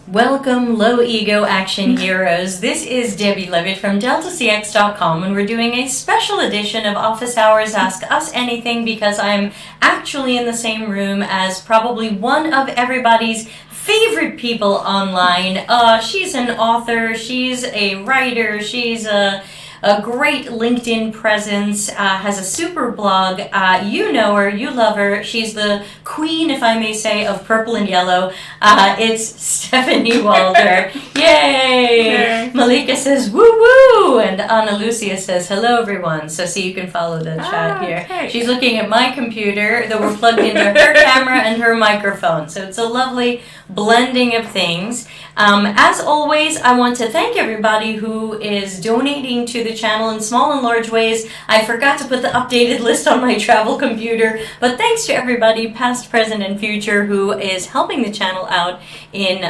Welcome, low ego action heroes. This is Debbie Levitt from DeltaCX.com, and we're doing a special edition of Office Hours Ask Us Anything because I'm actually in the same room as probably one of everybody's favorite people online. She's an author, she's a writer, she's a great LinkedIn presence, has a super blog. You know her, you love her. She's the queen, if I may say, of purple and yellow. It's Stéphanie Walter. Yay! Malika says, woo woo! And Ana Lucia says, hello everyone. So see, you can follow the chat here. Okay. She's looking at my computer that we're plugged into her camera and her microphone. So it's a lovely blending of things. As always, I want to thank everybody who is donating to the channel in small and large ways. I forgot to put the updated list on my travel computer, but thanks to everybody, past, present, and future, who is helping the channel out in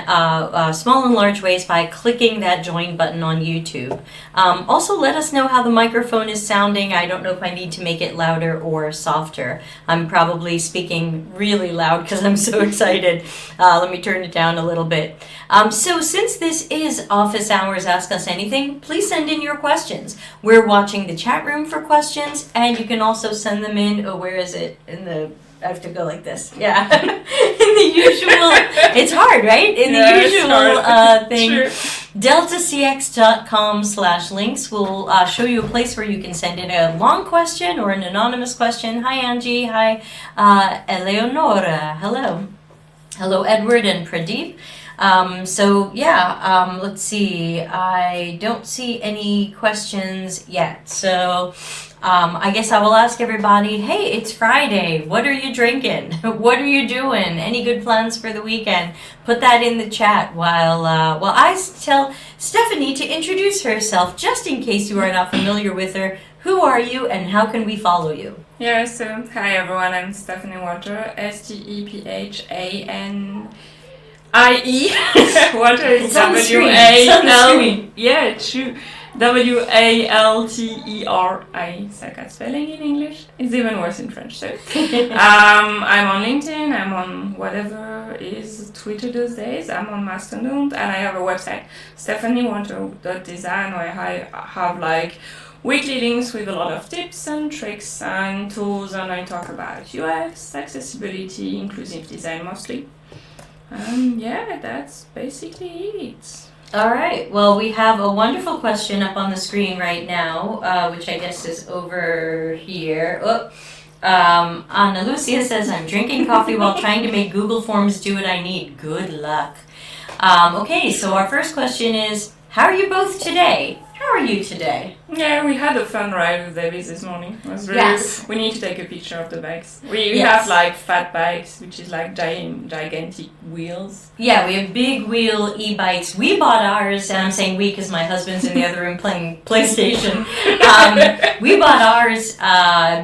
small and large ways by clicking that join button on YouTube. Also, let us know how the microphone is sounding. I don't know if I need to make it louder or softer. I'm probably speaking really loud because I'm so excited. Let me turn it down a little bit. So since this is Office Hours Ask Us Anything, please send in your questions. We're watching the chat room for questions, and you can also send them in, where is it? I have to go like this. Yeah. In the usual, it's hard, right? In the usual thing. Sure. DeltaCX.com/links will show you a place where you can send in a long question or an anonymous question. Hi, Angie. Hi, Eleonora. Hello. Hello, Edward and Pradeep. Let's see. I don't see any questions yet. So I guess I will ask everybody, hey, it's Friday. What are you drinking? What are you doing? Any good plans for the weekend? Put that in the chat while I tell Stéphanie to introduce herself, just in case you are not familiar with her. Who are you and how can we follow you? Yeah, so hi everyone, I'm Stéphanie Walter, STEPHANIE. Walter is W-A-L. Yeah, true. W-A-L-T-E-R-I. Second spelling in English. It's even worse in French. So, I'm on LinkedIn. I'm on whatever is Twitter those days. I'm on Mastodon, and I have a website, stephaniewalter.design, where I have like weekly links with a lot of tips and tricks and tools, and I talk about UX, accessibility, inclusive design mostly. That's basically it. All right. Well, we have a wonderful question up on the screen right now, which I guess is over here. Ana Lucia says, I'm drinking coffee while trying to make Google Forms do what I need. Good luck. Okay, so our first question is, how are you both today? How are you today? Yeah, we had a fun ride with Debbie this morning. It was really, yes. We need to take a picture of the bikes. We have like fat bikes, which is like gigantic wheels. Yeah, we have big wheel e-bikes. We bought ours, and I'm saying we because my husband's in the other room playing PlayStation. We bought ours.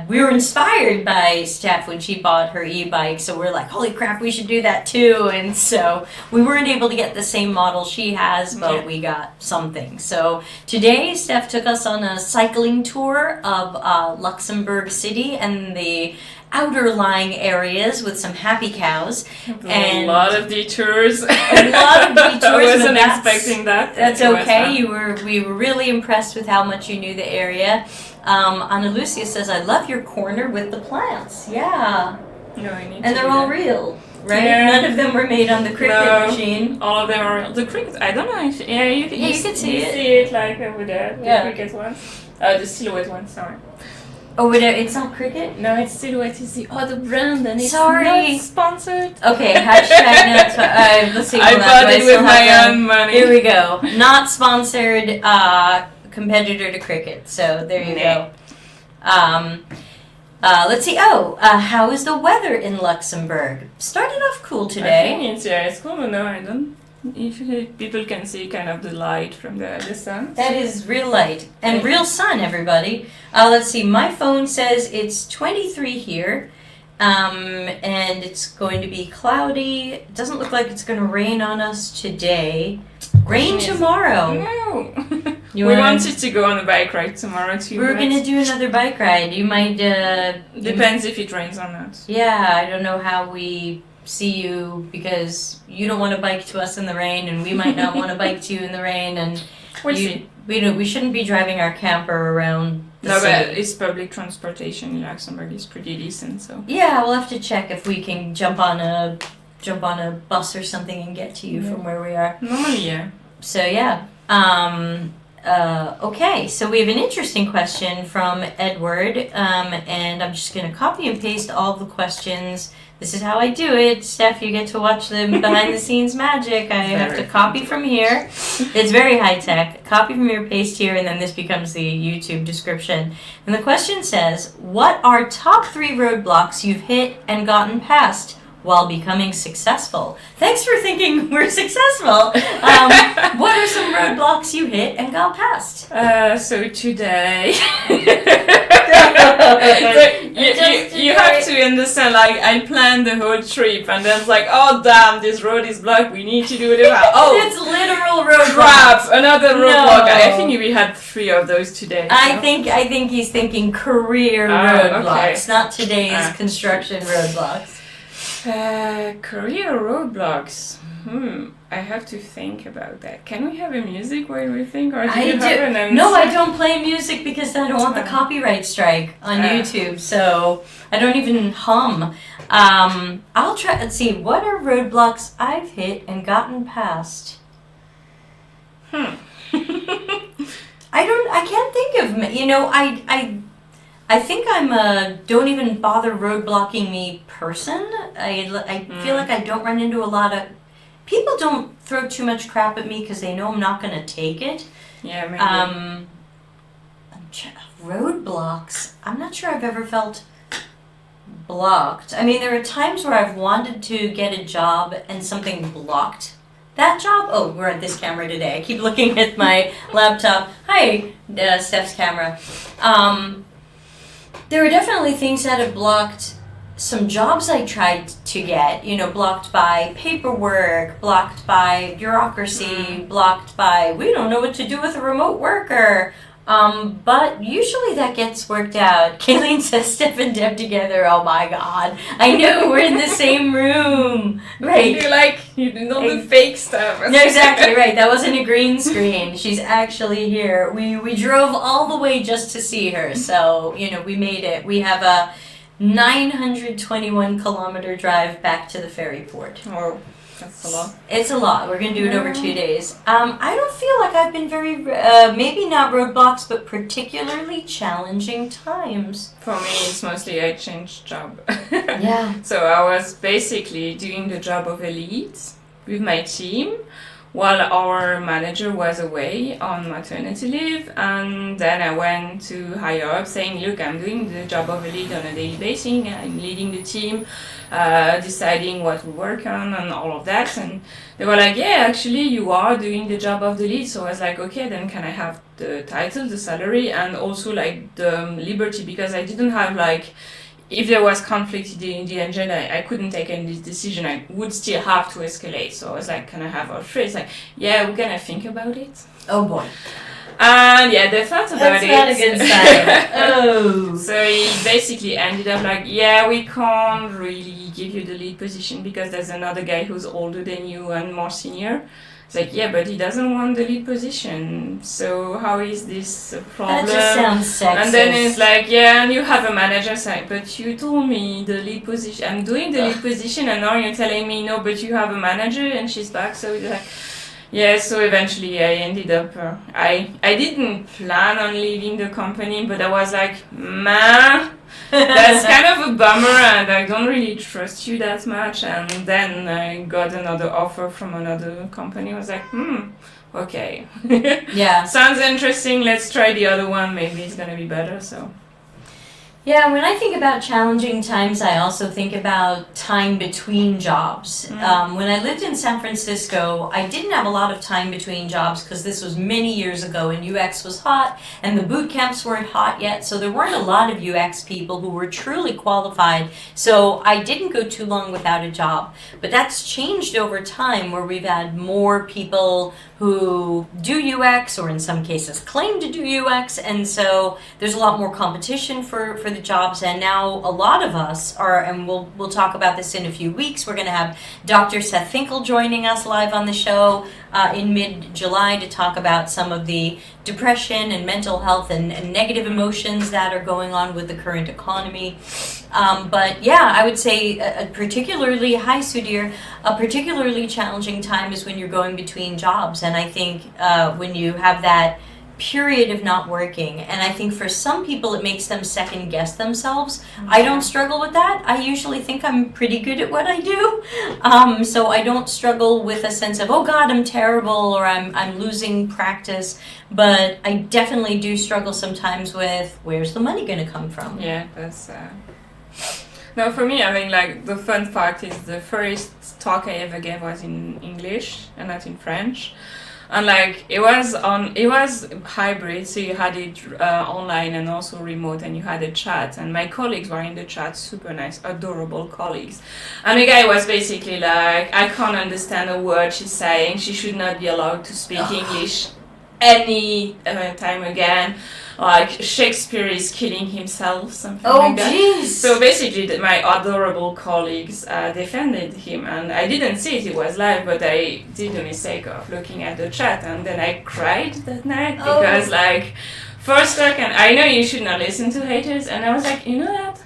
We were inspired by Steph when she bought her e-bike, so we're like, holy crap, we should do that too. And so we weren't able to get the same model she has, but we got something. So today, Steph took us on a cycling tour of Luxembourg City and the outer lying areas with some happy cows. And a lot of detours. A lot of detours. I wasn't expecting that. That's okay. We were really impressed with how much you knew the area. Ana Lucia says, I love your corner with the plants. Yeah. No, I need and to they're all real. Right? Yeah. None of them were made on the Cricut machine. All of them are real. The Cricut, I don't know if... Yeah, you can see it. You see it like over there. The Cricut one. The Silhouette one, sorry. Oh, it's not Cricut? No, it's Silhouette. It's the other brand and it's not sponsored. Okay, hashtag not sponsored. Let's see. I bought it with my own money. Here we go. Not sponsored competitor to Cricut. So there you go. Let's see. How is the weather in Luxembourg? Started off cool today. I think it's cool, but no, I don't. If people can see kind of the light from the sun. That is real light and real sun, everybody. Let's see. My phone says it's 23 here, and it's going to be cloudy. It doesn't look like it's going to rain on us today. Rain tomorrow. No. We wanted to go on a bike ride tomorrow too. We're going to do another bike ride. You might... Depends if it rains or not. Yeah, I don't know how we see you because you don't want to bike to us in the rain, and we might not want to bike to you in the rain, and We'll see. we shouldn't be driving our camper around the No, city. but it's public transportation in Luxembourg is pretty decent, so. Yeah, we'll have to check if we can jump on a bus or something and get to you from where we are. Normally, yeah. So yeah. Okay, so we have an interesting question from Edward, and I'm just going to copy and paste all the questions. This is how I do it. Steph, you get to watch the behind the scenes magic. I have to copy from here. It's very high tech. Copy from here, paste here, and then this becomes the YouTube description. And the question says, what are top 3 roadblocks you've hit and gotten past while becoming successful? Thanks for thinking we're successful. What are some roadblocks you hit and got past? So today, you have to understand, like, I planned the whole trip, and then it's like, oh damn, this road is blocked, we need to do it. Oh, It's literal roadblocks. crap, another roadblock. No. I think we had 3 of those today. I so. think he's thinking career Oh, roadblocks, okay. not today's construction roadblocks. Career roadblocks. I have to think about that. Can we have a music while we think, or do you have an answer? No, I don't play music because I don't want the copyright strike on YouTube, so I don't even hum. I'll try. Let's see. What are roadblocks I've hit and gotten past? I can't think of. You know, I think I'm a don't even bother roadblocking me person. I feel like I don't run into a lot of people. Don't throw too much crap at me because they know I'm not going to take it. Yeah, maybe. Roadblocks. I'm not sure I've ever felt blocked. I mean, there are times where I've wanted to get a job and something blocked that job. Oh, we're at this camera today. I keep looking at my laptop. Hi, Steph's camera. There are definitely things that have blocked some jobs I tried to get, you know, blocked by paperwork, blocked by bureaucracy, blocked by we don't know what to do with a remote worker. But usually that gets worked out. Kayleen says Steph and Deb together. Oh my God. I know, we're in the same room. Right. You know the fake stuff. No, exactly right. That wasn't a green screen. She's actually here. We drove all the way just to see her. So, you know, we made it. We have a 921 kilometer drive back to the ferry port. Oh, that's a lot. It's a lot. We're going to do it over 2 days. I don't feel like I've been very, maybe not roadblocks, but particularly challenging times. For me, it's mostly I changed job. Yeah. So I was basically doing the job of a lead with my team while our manager was away on maternity leave, and then I went to higher up saying, look, I'm doing the job of a lead on a daily basis, I'm leading the team, deciding what we work on and all of that, and they were like, yeah, actually you are doing the job of the lead. So I was like, okay, then can I have the title, the salary, and also like the liberty, because I didn't have like, if there was conflict in the engine, I couldn't take any decision. I would still have to escalate. So I was like, can I have our phrase? Like, yeah, we're gonna think about it. Oh boy. And yeah, they thought about it. That's not a good sign. Oh. So he basically ended up like, yeah, we can't really give you the lead position because there's another guy who's older than you and more senior. It's like, yeah, but he doesn't want the lead position. So how is this a problem? That just sounds sexist. And then it's like, yeah, and you have a manager saying, but you told me the lead position, I'm doing the lead position, and now you're telling me, no, but you have a manager, and she's back. So it's like, yeah, so eventually I ended up, I didn't plan on leaving the company, but I was like, man, that's kind of a bummer, and I don't really trust you that much. And then I got another offer from another company. I was like, okay. Yeah. Sounds interesting. Let's try the other one. Maybe it's gonna be better. So. Yeah, when I think about challenging times, I also think about time between jobs. When I lived in San Francisco, I didn't have a lot of time between jobs because this was many years ago and UX was hot and the boot camps weren't hot yet, so there weren't a lot of UX people who were truly qualified. So I didn't go too long without a job. But that's changed over time where we've had more people who do UX or in some cases claim to do UX, and so there's a lot more competition for the jobs, and now a lot of us are, and we'll talk about this in a few weeks. We're going to have Dr. Seth Finkel joining us live on the show in mid-July to talk about some of the depression and mental health and negative emotions that are going on with the current economy. But yeah, I would say a particularly, hi Sudhir, a particularly challenging time is when you're going between jobs. And I think when you have that period of not working, and I think for some people it makes them second guess themselves. I don't struggle with that. I usually think I'm pretty good at what I do, so I don't struggle with a sense of, oh God, I'm terrible, or I'm losing practice. But I definitely do struggle sometimes with, where's the money going to come from? Yeah, that's no, for me, I mean, like, the fun fact is the first talk I ever gave was in English and not in French. And like it was hybrid, so you had it online and also remote, and you had a chat. And my colleagues were in the chat, super nice, adorable colleagues. And the guy was basically like, I can't understand a word she's saying. She should not be allowed to speak English any time again. Like Shakespeare is killing himself, something like that. Jeez. So basically, my adorable colleagues defended him, and I didn't see it was live, but I did the mistake of looking at the chat, and then I cried that night because, like, for a second, I know you should not listen to haters, and I was like, you know what?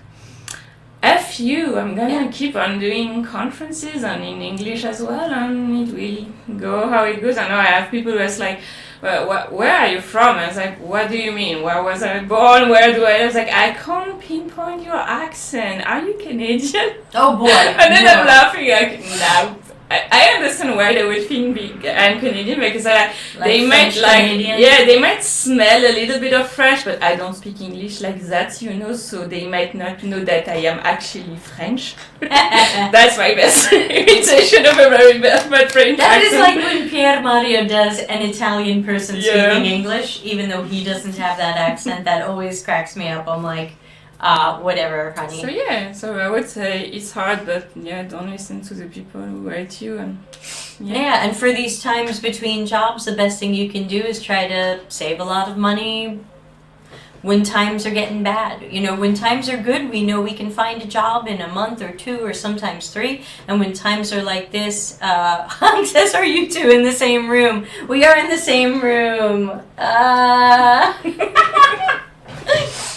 F you, I'm gonna keep on doing conferences and in English as well, and it will go how it goes. I know I have people who are like, where are you from? I was like, what do you mean? Where was I born? Where do I was like, I can't pinpoint your accent. Are you Canadian? Oh boy. And then I'm laughing like, no. I understand why they would think I'm Canadian, because they might Canadian? they might smell a little bit of French, but I don't speak English like that, you know, so they might not know that I am actually French. That's my best imitation of a very bad French That accent. is like when Pierre Mario does an Italian person speaking English, even though he doesn't have that accent. That always cracks me up. I'm like, whatever, honey. So I would say it's hard, but don't listen to the people who hate you. And and for these times between jobs, the best thing you can do is try to save a lot of money when times are getting bad. You know, when times are good, we know we can find a job in a month or 2 or sometimes 3. And when times are like this, Hung says, are you two in the same room? We are in the same room.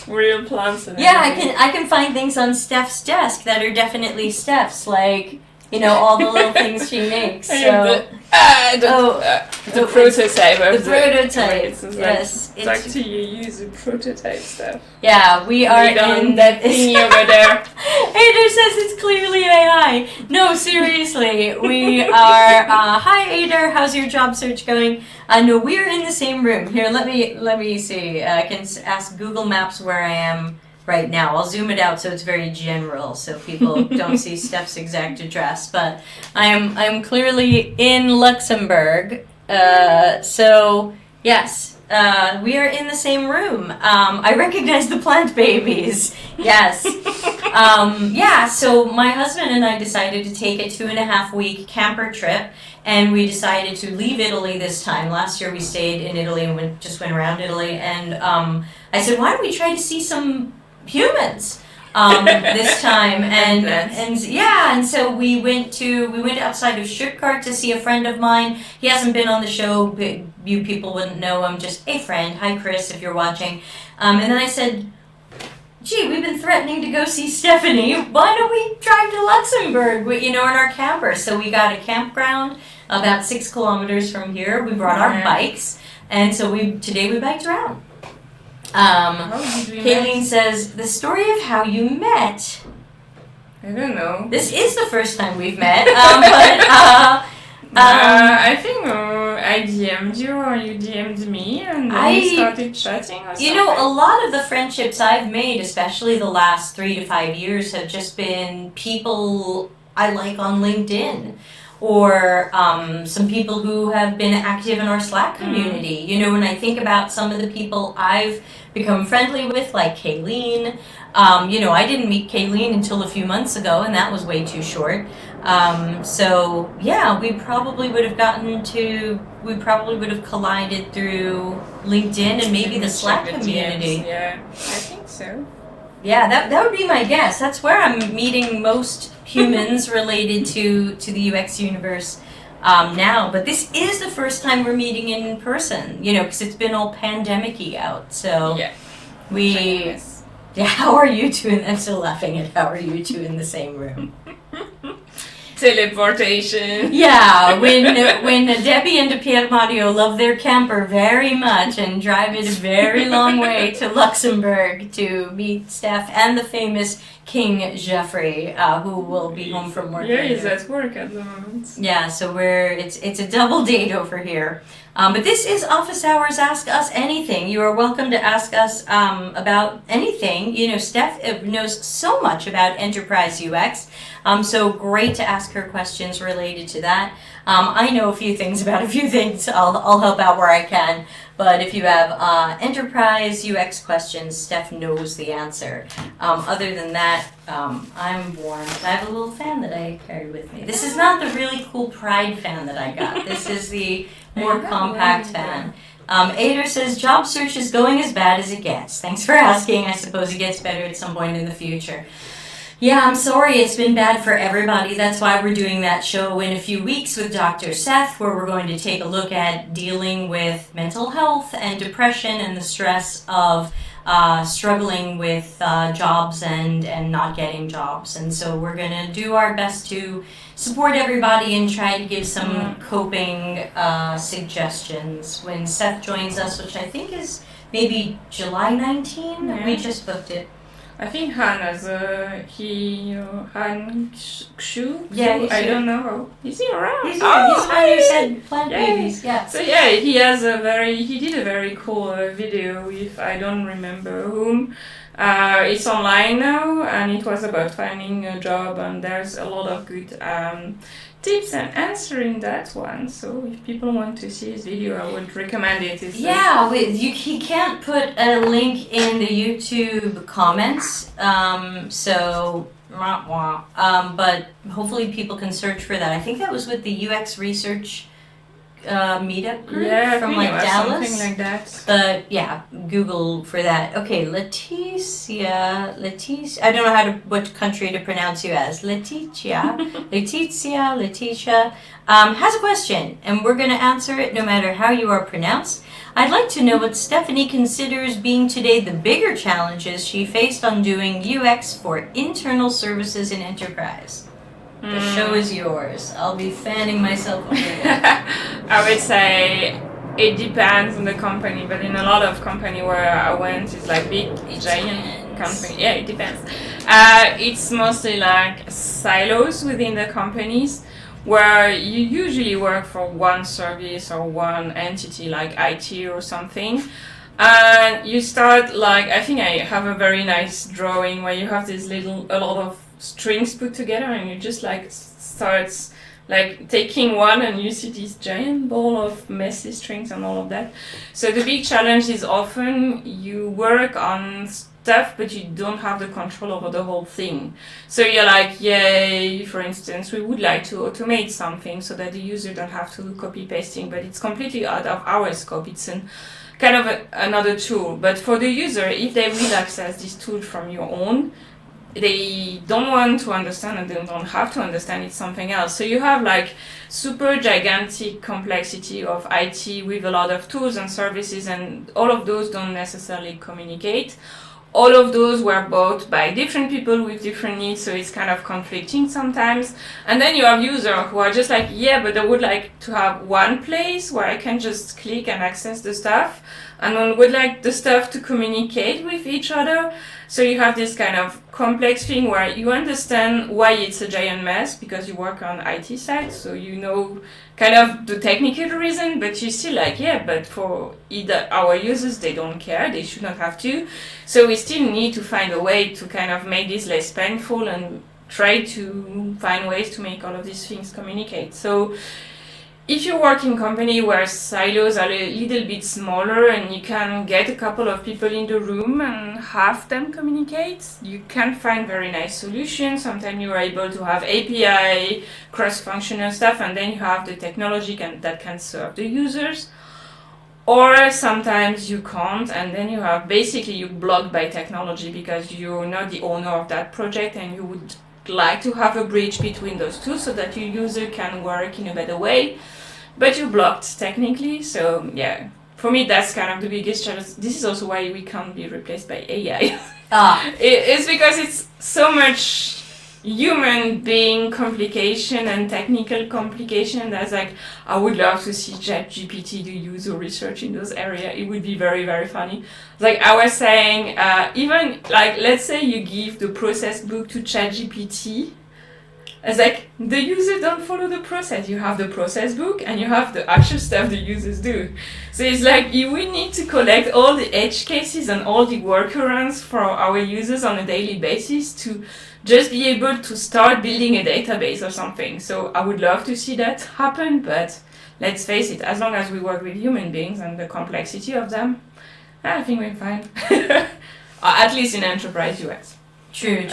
Real plants. And I can find things on Steph's desk that are definitely Steph's, like, you know, all the little things she makes. So. The prototype of the prototype. Yes, it's like to use the prototype stuff. Yeah, we are in that thingy over there. Ader says it's clearly AI. No, seriously, we are. Hi, Ader. How's your job search going? No, we're in the same room. Here, let me see. I can ask Google Maps where I am right now. I'll zoom it out so it's very general, so people don't see Steph's exact address. But I'm clearly in Luxembourg. So yes, we are in the same room. I recognize the plant babies. Yes. So my husband and I decided to take a 2.5-week camper trip, and we decided to leave Italy this time. Last year we stayed in Italy and went around Italy, and I said, why don't we try to see some humans this time? And so we went outside of Stuttgart to see a friend of mine. He hasn't been on the show, but you people wouldn't know him, just a friend. Hi Chris, if you're watching. And then I said, gee, we've been threatening to go see Stephanie. Why don't we drive to Luxembourg, in our camper? So we got a campground about 6 kilometers from here. We brought our bikes, and so today we biked around. Kayleen says, the story of how you met. I don't know. This is the first time we've met, I think I DM'd you or you DM'd me, and then we started chatting or something. You know, a lot of the friendships I've made, especially the last 3 to 5 years, have just been people I like on LinkedIn, or some people who have been active in our Slack community. You know, when I think about some of the people I've become friendly with, like Kayleen, I didn't meet Kayleen until a few months ago, and that was way too short. So yeah, we probably would have collided through LinkedIn and maybe the Slack community. Yeah, I think so. Yeah, that would be my guess. That's where I'm meeting most humans related to the UX universe now. But this is the first time we're meeting in person, because it's been all pandemic-y out. So Yeah. we... Yeah, how are you two? I'm still laughing at how are you two in the same room? Teleportation. Yeah, when Debbie and Pierre Mario love their camper very much and drive it a very long way to Luxembourg to meet Steph and the famous King Geoffrey, who will be home from work. Yeah, he's at work at the moment. Yeah, so it's a double date over here. But this is Office Hours Ask Us Anything. You are welcome to ask us about anything. Steph knows so much about enterprise UX, so great to ask her questions related to that. I know a few things about a few things. I'll help out where I can. But if you have enterprise UX questions, Steph knows the answer. Other than that, I'm warmed. I have a little fan that I carry with me. This is not the really cool Pride fan that I got. This is the more compact fan. Ader says, job search is going as bad as it gets. Thanks for asking. I suppose it gets better at some point in the future. Yeah, I'm sorry it's been bad for everybody. That's why we're doing that show in a few weeks with Dr. Seth, where we're going to take a look at dealing with mental health and depression and the stress of struggling with jobs and not getting jobs. And so we're going to do our best to support everybody and try to give some coping suggestions. When Seth joins us, which I think is maybe July 19, we just booked it. I think Han has Han Kshu. Yeah, I don't know how. Is he around? He's here. He's how you said plant babies. Yeah. So yeah, he did a very cool video with I don't remember whom. It's online now, and it was about finding a job, and there's a lot of good tips and answering that one. So if people want to see his video, I would recommend it. He can't put a link in the YouTube comments, but hopefully people can search for that. I think that was with the UX research meetup group from Dallas. Something like that. But yeah, Google for that. Okay, Leticia. I don't know what country to pronounce you as. Leticia has a question, and we're going to answer it no matter how you are pronounced. I'd like to know what Stephanie considers being today the bigger challenges she faced on doing UX for internal services in enterprise. The show is yours. I'll be fanning myself over here. I would say it depends on the company, but in a lot of company where I went, it's like big, giant company. Yeah, it depends. It's mostly like silos within the companies where you usually work for one service or one entity like IT or something. And you start I think I have a very nice drawing where you have a lot of strings put together, and you just starts taking one, and you see this giant ball of messy strings and all of that. So the big challenge is often you work on stuff, but you don't have the control over the whole thing. So you're yay, for instance, we would like to automate something so that the user don't have to do copy pasting, but it's completely out of our scope. It's another tool. But for the user, if they will access this tool from your own, they don't want to understand and they don't have to understand, it's something else. So you have super gigantic complexity of IT with a lot of tools and services, and all of those don't necessarily communicate. All of those were bought by different people with different needs, so it's kind of conflicting sometimes. And then you have users who are just but I would like to have one place where I can just click and access the stuff, and one would like the stuff to communicate with each other. So you have this kind of complex thing where you understand why it's a giant mess because you work on IT side, so you know kind of the technical reason, but you still but for our users, they don't care, they should not have to. So we still need to find a way to kind of make this less painful and try to find ways to make all of these things communicate. So if you work in a company where silos are a little bit smaller and you can get a couple of people in the room and have them communicate, you can find very nice solutions. Sometimes you are able to have API, cross-functional stuff, and then you have the technology that can serve the users. or sometimes you can't, and then you have basically you blocked by technology because you're not the owner of that project, and you would like to have a bridge between those two so that your user can work in a better way, but you're blocked technically. So yeah, for me that's kind of the biggest challenge. This is also why we can't be replaced by AI. It's because it's so much human being complication and technical complication that's like, I would love to see ChatGPT do user research in those areas. It would be very, very funny. Like I was saying, even like, let's say you give the process book to ChatGPT. It's like the user don't follow the process. You have the process book and you have the actual stuff the users do. So it's like we need to collect all the edge cases and all the workarounds for our users on a daily basis to just be able to start building a database or something. So I would love to see that happen, but let's face it, as long as we work with human beings and the complexity of them, I think we're fine. At least in enterprise UX. True.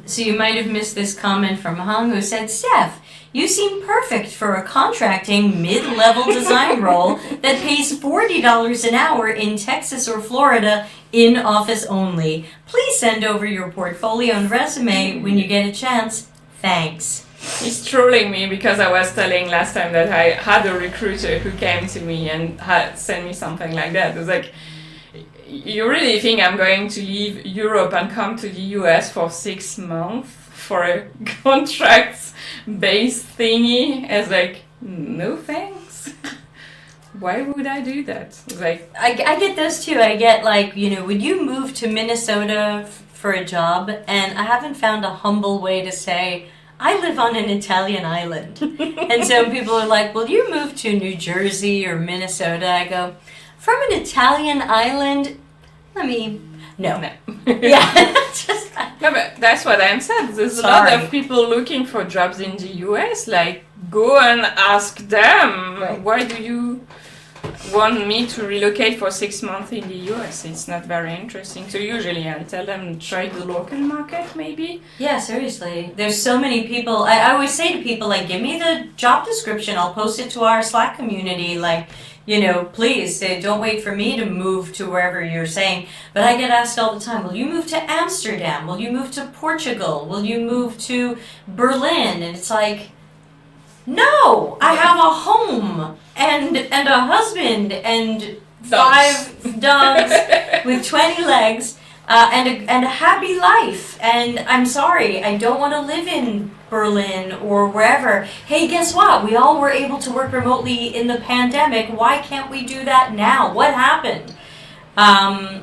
So you might have missed this comment from Hung, who said, Steph, you seem perfect for a contracting mid-level design role that pays $40 an hour in Texas or Florida in office only. Please send over your portfolio and resume when you get a chance. Thanks. He's trolling me because I was telling last time that I had a recruiter who came to me and had sent me something like that. It was like, you really think I'm going to leave Europe and come to the US for 6 months for a contract-based thingy? It's like, no thanks. Why would I do that? It's like, I get those too. I get like, would you move to Minnesota for a job? And I haven't found a humble way to say, I live on an Italian island. And so people are like, will you move to New Jersey or Minnesota? I go, from an Italian island? No. Yeah. No, but that's what I'm saying. There's a lot of people looking for jobs in the US. Like, go and ask them, why do you want me to relocate for 6 months in the US? It's not very interesting. So usually I'll tell them, try the local market maybe. Yeah, seriously. There's so many people. I always say to people, like, give me the job description. I'll post it to our Slack community. Like, please don't wait for me to move to wherever you're saying. But I get asked all the time, will you move to Amsterdam? Will you move to Portugal? Will you move to Berlin? And it's like, no, I have a home and a husband and 5 dogs with 20 legs and a happy life. And I'm sorry, I don't want to live in Berlin or wherever. Hey, guess what? We all were able to work remotely in the pandemic. Why can't we do that now? What happened?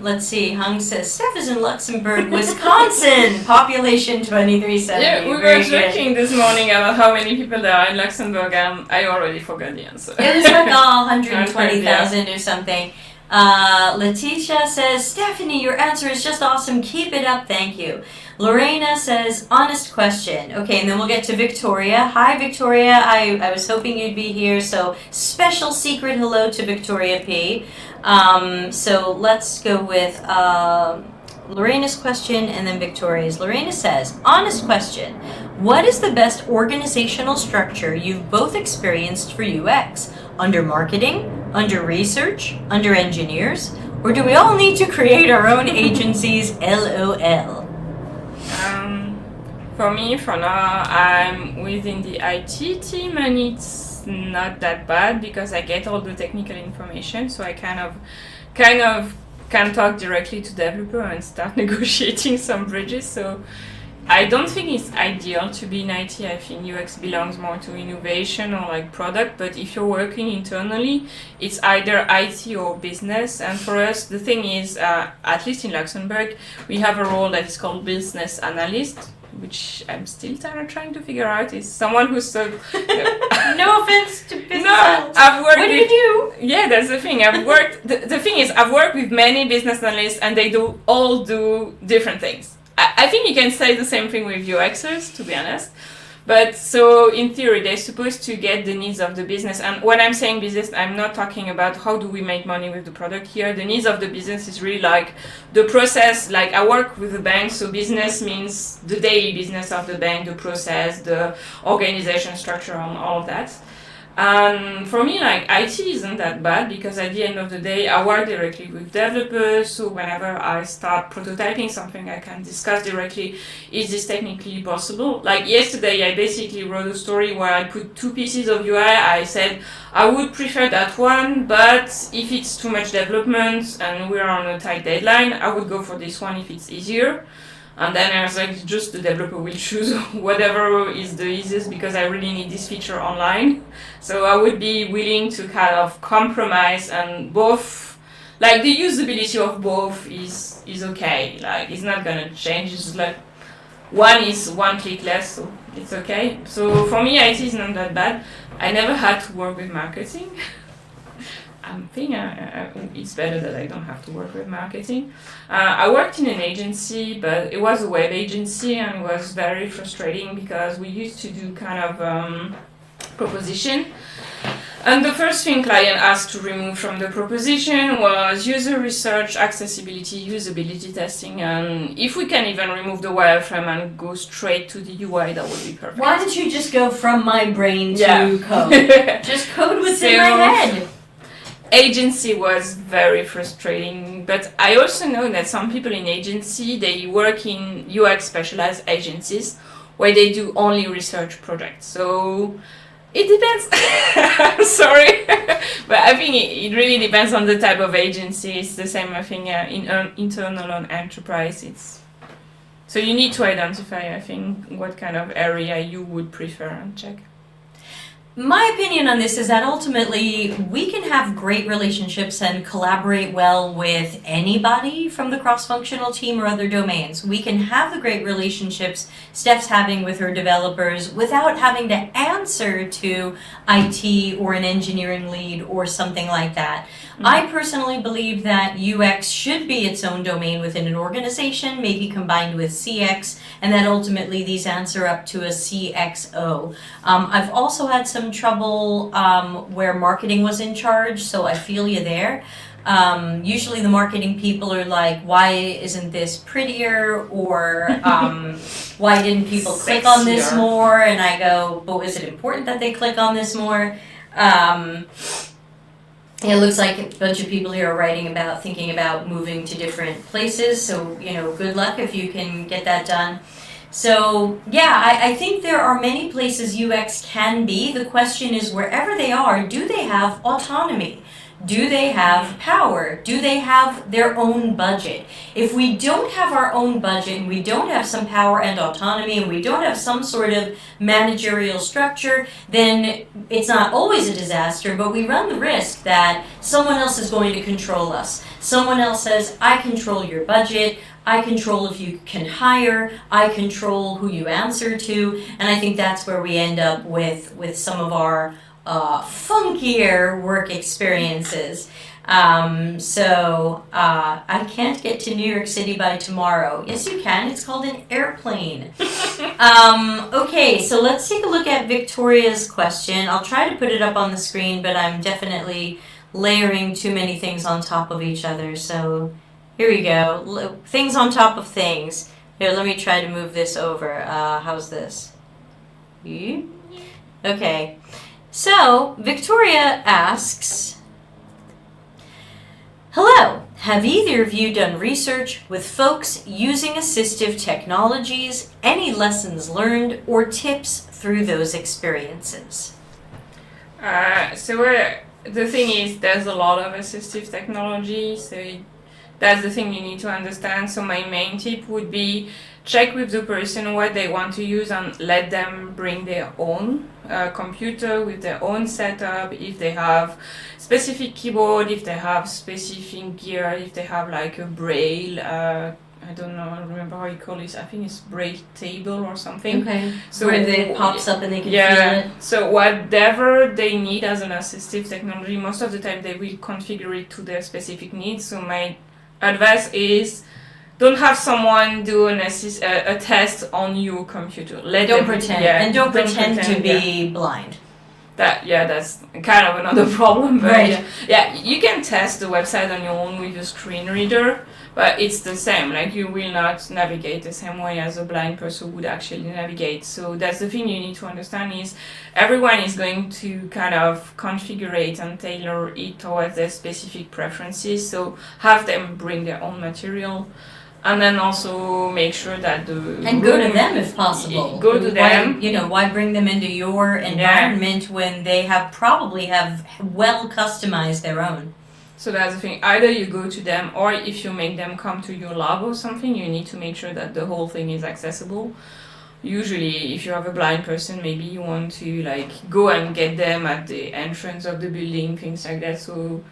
Let's see. Hung says, Steph is in Luxembourg, Wisconsin. Population 2370. Yeah, we were joking this morning about how many people there are in Luxembourg, and I already forgot the answer. It was like 120,000 or something. Letitia says, Stephanie, your answer is just awesome. Keep it up. Thank you. Lorena says, honest question. Okay, and then we'll get to Victoria. Hi, Victoria. I was hoping you'd be here, so special secret hello to Victoria P. So let's go with Lorena's question and then Victoria's. Lorena says, honest question. What is the best organizational structure you've both experienced for UX? Under marketing? Under research? Under engineers? Or do we all need to create our own agencies? LOL. For me, for now, I'm within the IT team, and it's not that bad because I get all the technical information, so I kind of can talk directly to developer and start negotiating some bridges. So I don't think it's ideal to be in IT. I think UX belongs more to innovation or like product, but if you're working internally, it's either IT or business. And for us, the thing is, at least in Luxembourg, we have a role that is called business analyst, which I'm still trying to figure out. Is someone who's so... No offense to business analysts. I've worked What do you do? Yeah, that's the thing. I've worked... The thing is, I've worked with many business analysts, and they all do different things. I think you can say the same thing with UXers, to be honest. But so in theory, they're supposed to get the needs of the business. And when I'm saying business, I'm not talking about how do we make money with the product here. The needs of the business is really like the process. Like I work with a bank, so business means the daily business of the bank, the process, the organization structure, and all of that. And for me, like, IT isn't that bad because at the end of the day, I work directly with developers. So whenever I start prototyping something, I can discuss directly, is this technically possible? Like yesterday, I basically wrote a story where I put 2 pieces of UI. I said, I would prefer that one, but if it's too much development and we're on a tight deadline, I would go for this one if it's easier. And then I was like, just the developer will choose whatever is the easiest because I really need this feature online. So I would be willing to kind of compromise, and both, like the usability of both is okay. Like it's not gonna change. It's like one is one click less, so it's okay. So for me, IT is not that bad. I never had to work with marketing. I think it's better that I don't have to work with marketing. I worked in an agency, but it was a web agency, and it was very frustrating because we used to do kind of proposition. And the first thing client asked to remove from the proposition was user research, accessibility, usability testing, and if we can even remove the wireframe and go straight to the UI, that would be perfect. Why don't you just go from my brain to code? Just code what's in my head. Agency was very frustrating, but I also know that some people in agency, they work in UX specialized agencies where they do only research projects. So it depends. I'm sorry, but I think it really depends on the type of agency. It's the same, I think, in internal and enterprise. So you need to identify, I think, what kind of area you would prefer and check. My opinion on this is that ultimately we can have great relationships and collaborate well with anybody from the cross-functional team or other domains. We can have the great relationships Steph's having with her developers without having to answer to IT or an engineering lead or something like that. Mm-hmm. I personally believe that UX should be its own domain within an organization, maybe combined with CX, and that ultimately these answer up to a CXO. I've also had some trouble where marketing was in charge, so I feel you there. Usually the marketing people are like, why isn't this prettier? Or why didn't people click on this more? And I go, but is it important that they click on this more? It looks like a bunch of people here are thinking about moving to different places. So, good luck if you can get that done. So, yeah, I think there are many places UX can be. The question is, wherever they are, do they have autonomy? Do they have power? Do they have their own budget? If we don't have our own budget and we don't have some power and autonomy and we don't have some sort of managerial structure, then it's not always a disaster, but we run the risk that someone else is going to control us. Someone else says, I control your budget, I control if you can hire, I control who you answer to, and I think that's where we end up with some of our funkier work experiences. I can't get to New York City by tomorrow. Yes, you can. It's called an airplane. Okay, so let's take a look at Victoria's question. I'll try to put it up on the screen, but I'm definitely layering too many things on top of each other. So here we go. Things on top of things. Here, let me try to move this over. How's this? Okay. So, Victoria asks, hello, have either of you done research with folks using assistive technologies? Any lessons learned or tips through those experiences? The thing is, there's a lot of assistive technology, so that's the thing you need to understand. So my main tip would be check with the person what they want to use and let them bring their own computer with their own setup. If they have specific keyboard, if they have specific gear, if they have like a braille, I don't know, I don't remember how you call it. I think it's braille table or something. Okay. So where it pops up and they can feel it. So whatever they need as an assistive technology, most of the time they will configure it to their specific needs. So my advice is, don't have someone do a test on your computer. Don't pretend to be blind. That's kind of another problem. But right. Yeah, you can test the website on your own with a screen reader, But it's the same, like you will not navigate the same way as a blind person would actually navigate. So that's the thing you need to understand is everyone is going to kind of configure it and tailor it towards their specific preferences. So have them bring their own material. And then also make sure that and go to them if possible. Go to them. Why bring them into your environment when they probably have well customized their own? So that's the thing. Either you go to them, or if you make them come to your lab or something, you need to make sure that the whole thing is accessible. Usually, if you have a blind person, maybe you want to like go and get them at the entrance of the building, things like that. So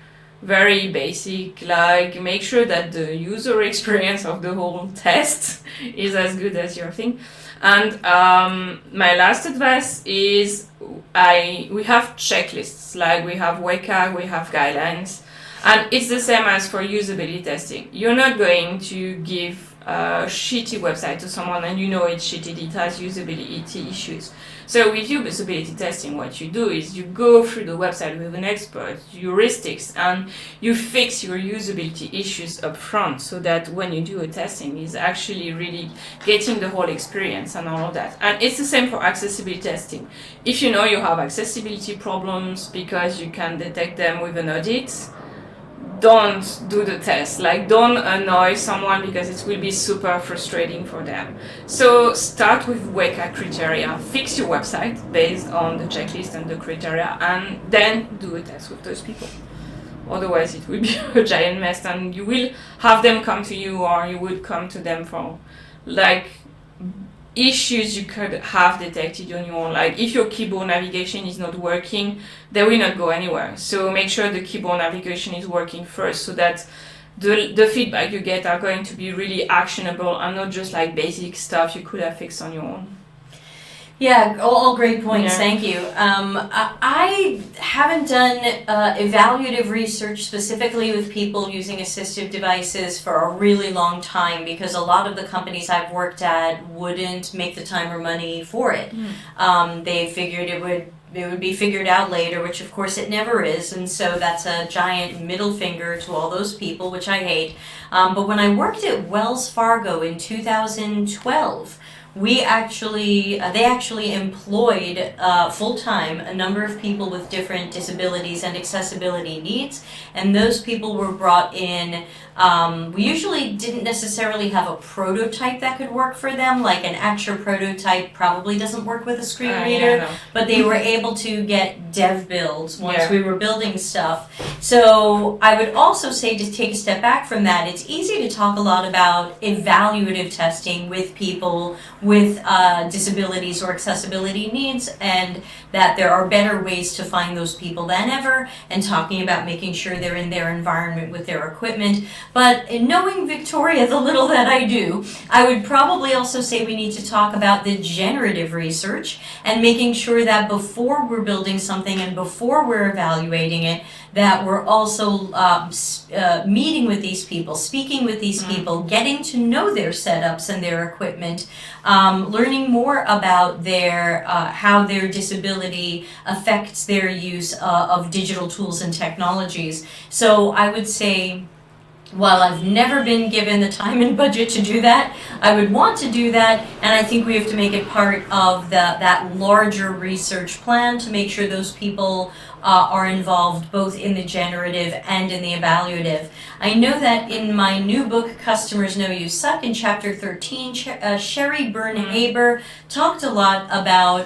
very basic, like make sure that the user experience of the whole test is as good as your thing. And my last advice is we have checklists, like we have WCAG, we have guidelines, and it's the same as for usability testing. You're not going to give a shitty website to someone and you know it's shitty, it has usability issues. So with usability testing, what you do is you go through the website with an expert, heuristics, and you fix your usability issues up front so that when you do a testing, it's actually really getting the whole experience and all of that. And it's the same for accessibility testing. If you know you have accessibility problems because you can detect them with an audit, don't do the test. Like, don't annoy someone because it will be super frustrating for them. So start with WCAG criteria, fix your website based on the checklist and the criteria, and then do a test with those people. Otherwise it will be a giant mess and you will have them come to you, or you would come to them for like issues you could have detected on your own. Like if your keyboard navigation is not working, they will not go anywhere. So make sure the keyboard navigation is working first, so that the feedback you get are going to be really actionable and not just like basic stuff you could have fixed on your own. Yeah, all great points. Thank you. I haven't done evaluative research specifically with people using assistive devices for a really long time, because a lot of the companies I've worked at wouldn't make the time or money for it. They figured it would be figured out later, which of course it never is, and so that's a giant middle finger to all those people, which I hate. But when I worked at Wells Fargo in 2012, they actually employed full-time a number of people with different disabilities and accessibility needs, and those people were brought in. We usually didn't necessarily have a prototype that could work for them, like an actual prototype probably doesn't work with a screen reader, but they were able to get dev builds once we were building stuff. So I would also say, to take a step back from that, it's easy to talk a lot about evaluative testing with people with disabilities or accessibility needs, and that there are better ways to find those people than ever, and talking about making sure they're in their environment with their equipment. But in knowing Victoria, the little that I do, I would probably also say we need to talk about the generative research and making sure that before we're building something and before we're evaluating it, that we're also meeting with these people, speaking with these people, getting to know their setups and their equipment, learning more about their how their disability affects their use of digital tools and technologies. So I would say, while I've never been given the time and budget to do that, I would want to do that, and I think we have to make it part of that larger research plan to make sure those people are involved both in the generative and in the evaluative. I know that in my new book, Customers Know You Suck, in chapter 13, Sherry Byrne-Haber talked a lot about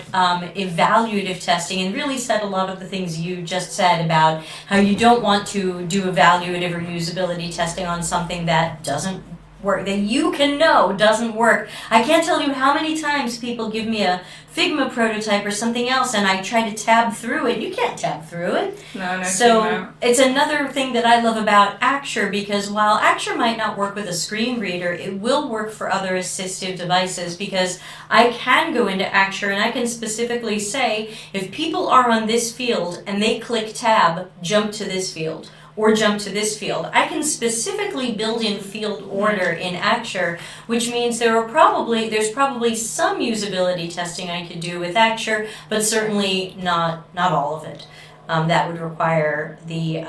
evaluative testing, and really said a lot of the things you just said about how you don't want to do evaluative or usability testing on something that doesn't work, that you can know doesn't work. I can't tell you how many times people give me a Figma prototype or something else, and I try to tab through it. You can't tab through it. No, so it's another thing that I love about Acture, because while Acture might not work with a screen reader, it will work for other assistive devices, because I can go into Acture and I can specifically say, if people are on this field and they click tab, jump to this field, or jump to this field. I can specifically build in field order in Acture, which means there's probably some usability testing I could do with Acture, but certainly not all of it. That would require the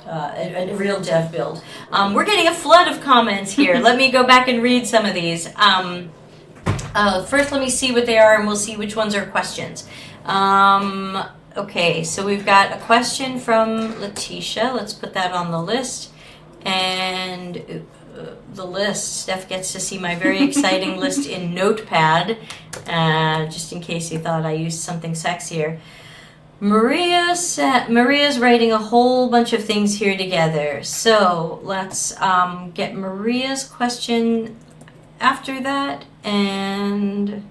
a real dev build. We're getting a flood of comments here. Let me go back and read some of these. First, let me see what they are, and we'll see which ones are questions. Okay, so we've got a question from Letitia. Let's put that on the list. And the list, Steph gets to see my very exciting list in Notepad, just in case you thought I used something sexier. Maria's writing a whole bunch of things here together. So let's get Maria's question after that, and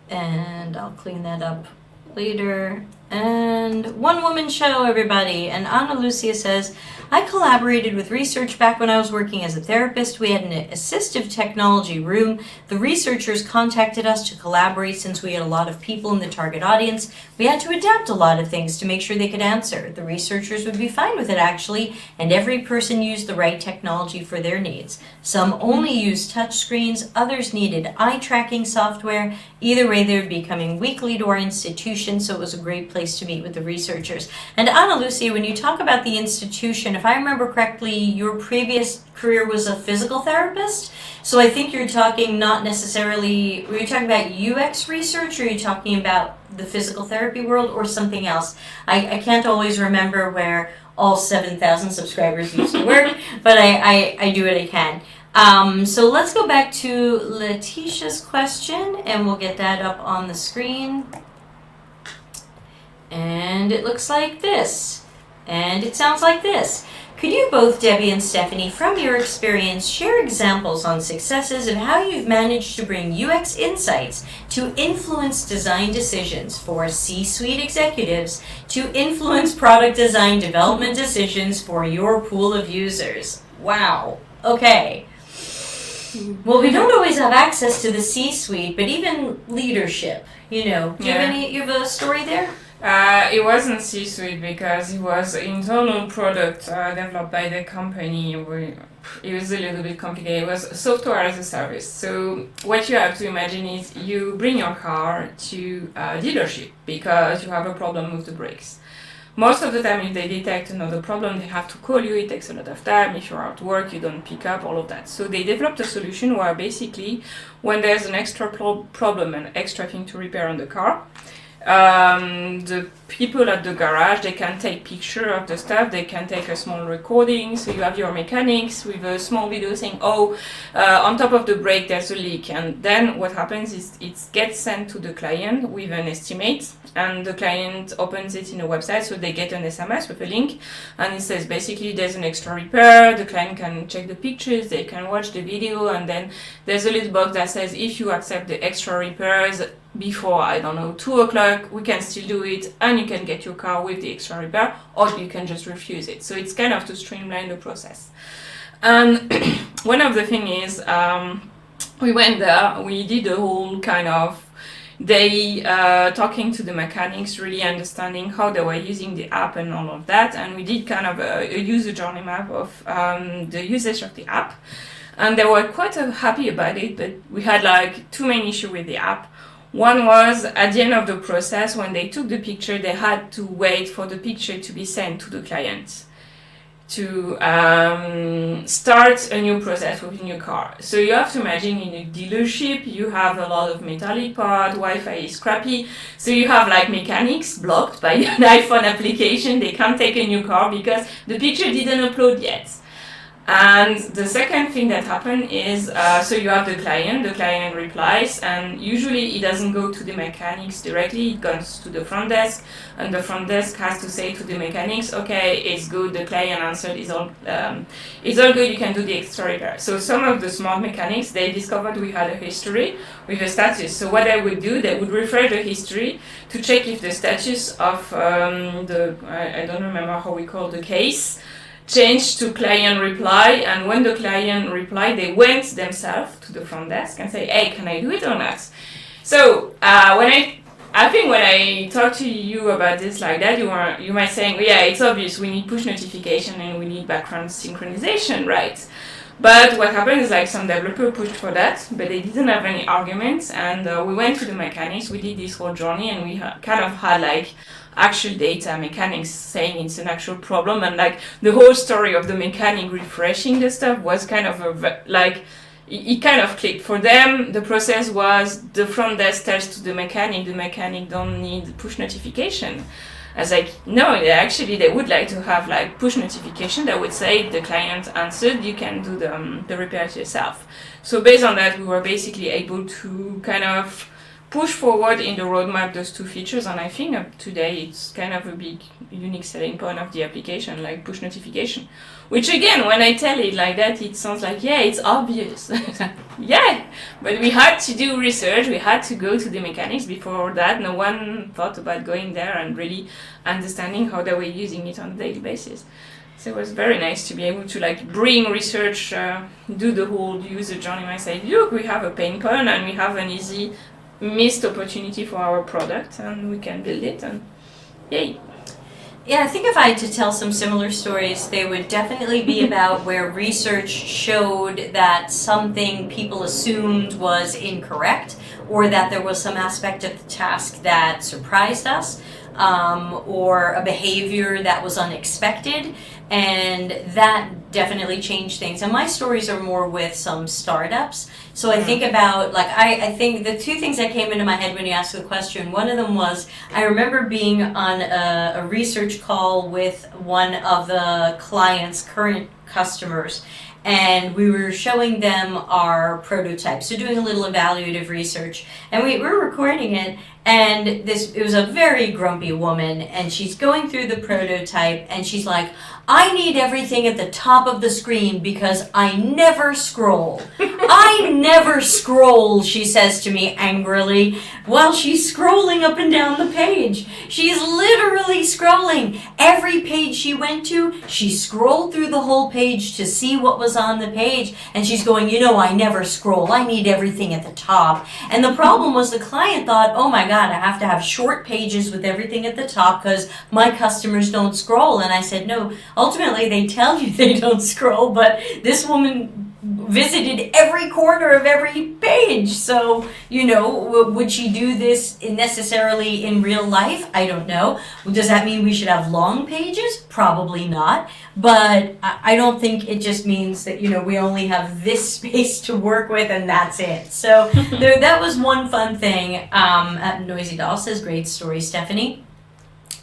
I'll clean that up later. And one woman show, everybody. And Ana Lucia says, I collaborated with research back when I was working as a therapist. We had an assistive technology room. The researchers contacted us to collaborate since we had a lot of people in the target audience. We had to adapt a lot of things to make sure they could answer. The researchers would be fine with it, actually, and every person used the right technology for their needs. Some only used touch screens, others needed eye tracking software. Either way, they would be coming weekly to our institution, so it was a great place to meet with the researchers. And Ana Lucia, when you talk about the institution, if I remember correctly, your previous career was a physical therapist. So I think you're talking not necessarily, were you talking about UX research, or are you talking about the physical therapy world, or something else? I can't always remember where all 7,000 subscribers used to work, but I do what I can. So let's go back to Letitia's question, and we'll get that up on the screen. And it looks like this. And it sounds like this. Could you both, Debbie and Stephanie, from your experience, share examples on successes of how you've managed to bring UX insights to influence design decisions for C-suite executives, to influence product design development decisions for your pool of users? Wow. Okay. Well, we don't always have access to the C-suite, but even leadership, you know. Do you have a story there? It wasn't C-suite because it was internal product developed by the company. It was a little bit complicated. It was software as a service. So what you have to imagine is you bring your car to a dealership because you have a problem with the brakes. Most of the time, if they detect another problem, they have to call you. It takes a lot of time. If you're at work, you don't pick up, all of that. So they developed a solution where basically when there's an extra problem and extra thing to repair on the car, the people at the garage, they can take picture of the stuff, they can take a small recording, so you have your mechanics with a small video saying, on top of the brake there's a leak, and then what happens is it gets sent to the client with an estimate, and the client opens it in a website, so they get an SMS with a link, and it says basically there's an extra repair, the client can check the pictures, they can watch the video, and then there's a little box that says if you accept the extra repairs before, 2 o'clock, we can still do it, and you can get your car with the extra repair, or you can just refuse it. So it's kind of to streamline the process. And one of the things is, we went there, we did a whole kind of day talking to the mechanics, really understanding how they were using the app and all of that, and we did kind of a user journey map of the usage of the app. And they were quite happy about it, but we had like two main issues with the app. One was at the end of the process, when they took the picture, they had to wait for the picture to be sent to the client to start a new process with a new car. So you have to imagine in a dealership, you have a lot of metallic part, Wi-Fi is crappy, so you have like mechanics blocked by an iPhone application. They can't take a new car because the picture didn't upload yet. And the second thing that happened is, so you have the client replies, and usually it doesn't go to the mechanics directly, it goes to the front desk, and the front desk has to say to the mechanics, okay, it's good, the client answered, it's all good, you can do the extra repair. So some of the smart mechanics, they discovered we had a history with a status. So what they would do, they would refresh the history to check if the status of I don't remember how we call the case, changed to client reply, and when the client replied, they went themselves to the front desk and say, hey, can I do it or not? So I think when I talk to you about this like that, you might saying, yeah, it's obvious, we need push notification and we need background synchronization, right? But what happened is like some developer pushed for that, but they didn't have any arguments, and we went to the mechanics, we did this whole journey, and we kind of had like actual data mechanics saying it's an actual problem, and like the whole story of the mechanic refreshing the stuff was kind of it kind of clicked for them. The process was the front desk tells to the mechanic don't need push notification. I was like, no, actually they would like to have like push notification that would say the client answered, you can do the repairs yourself. So based on that, we were basically able to kind of push forward in the roadmap those two features, and I think today it's kind of a big unique selling point of the application, like push notification. Which again, when I tell it like that, it sounds like, yeah, it's obvious. Yeah, but we had to do research, we had to go to the mechanics. Before that, no one thought about going there and really understanding how they were using it on a daily basis. So it was very nice to be able to like bring research, do the whole user journey and say, look, we have a pain point and we have an easy missed opportunity for our product and we can build it, and yay. Yeah, I think if I had to tell some similar stories, they would definitely be about where research showed that something people assumed was incorrect, or that there was some aspect of the task that surprised us, or a behavior that was unexpected, and that definitely changed things. And my stories are more with some startups. So I think about, like, I think the two things that came into my head when you asked the question, one of them was, I remember being on a research call with one of the client's current customers, and we were showing them our prototype, so doing a little evaluative research, and we were recording it, and it was a very grumpy woman, and she's going through the prototype, and she's like, I need everything at the top of the screen because I never scroll. I never scroll, she says to me angrily, while she's scrolling up and down the page. She's literally scrolling. Every page she went to, she scrolled through the whole page to see what was on the page, and she's going, I never scroll. I need everything at the top. And the problem was the client thought, oh my God, I have to have short pages with everything at the top because my customers don't scroll. And I said, no, ultimately they tell you they don't scroll, but this woman visited every corner of every page. So, would she do this necessarily in real life? I don't know. Does that mean we should have long pages? Probably not. But I don't think it just means that, we only have this space to work with and that's it. So that was one fun thing. Noisy Doll says, great story, Stephanie.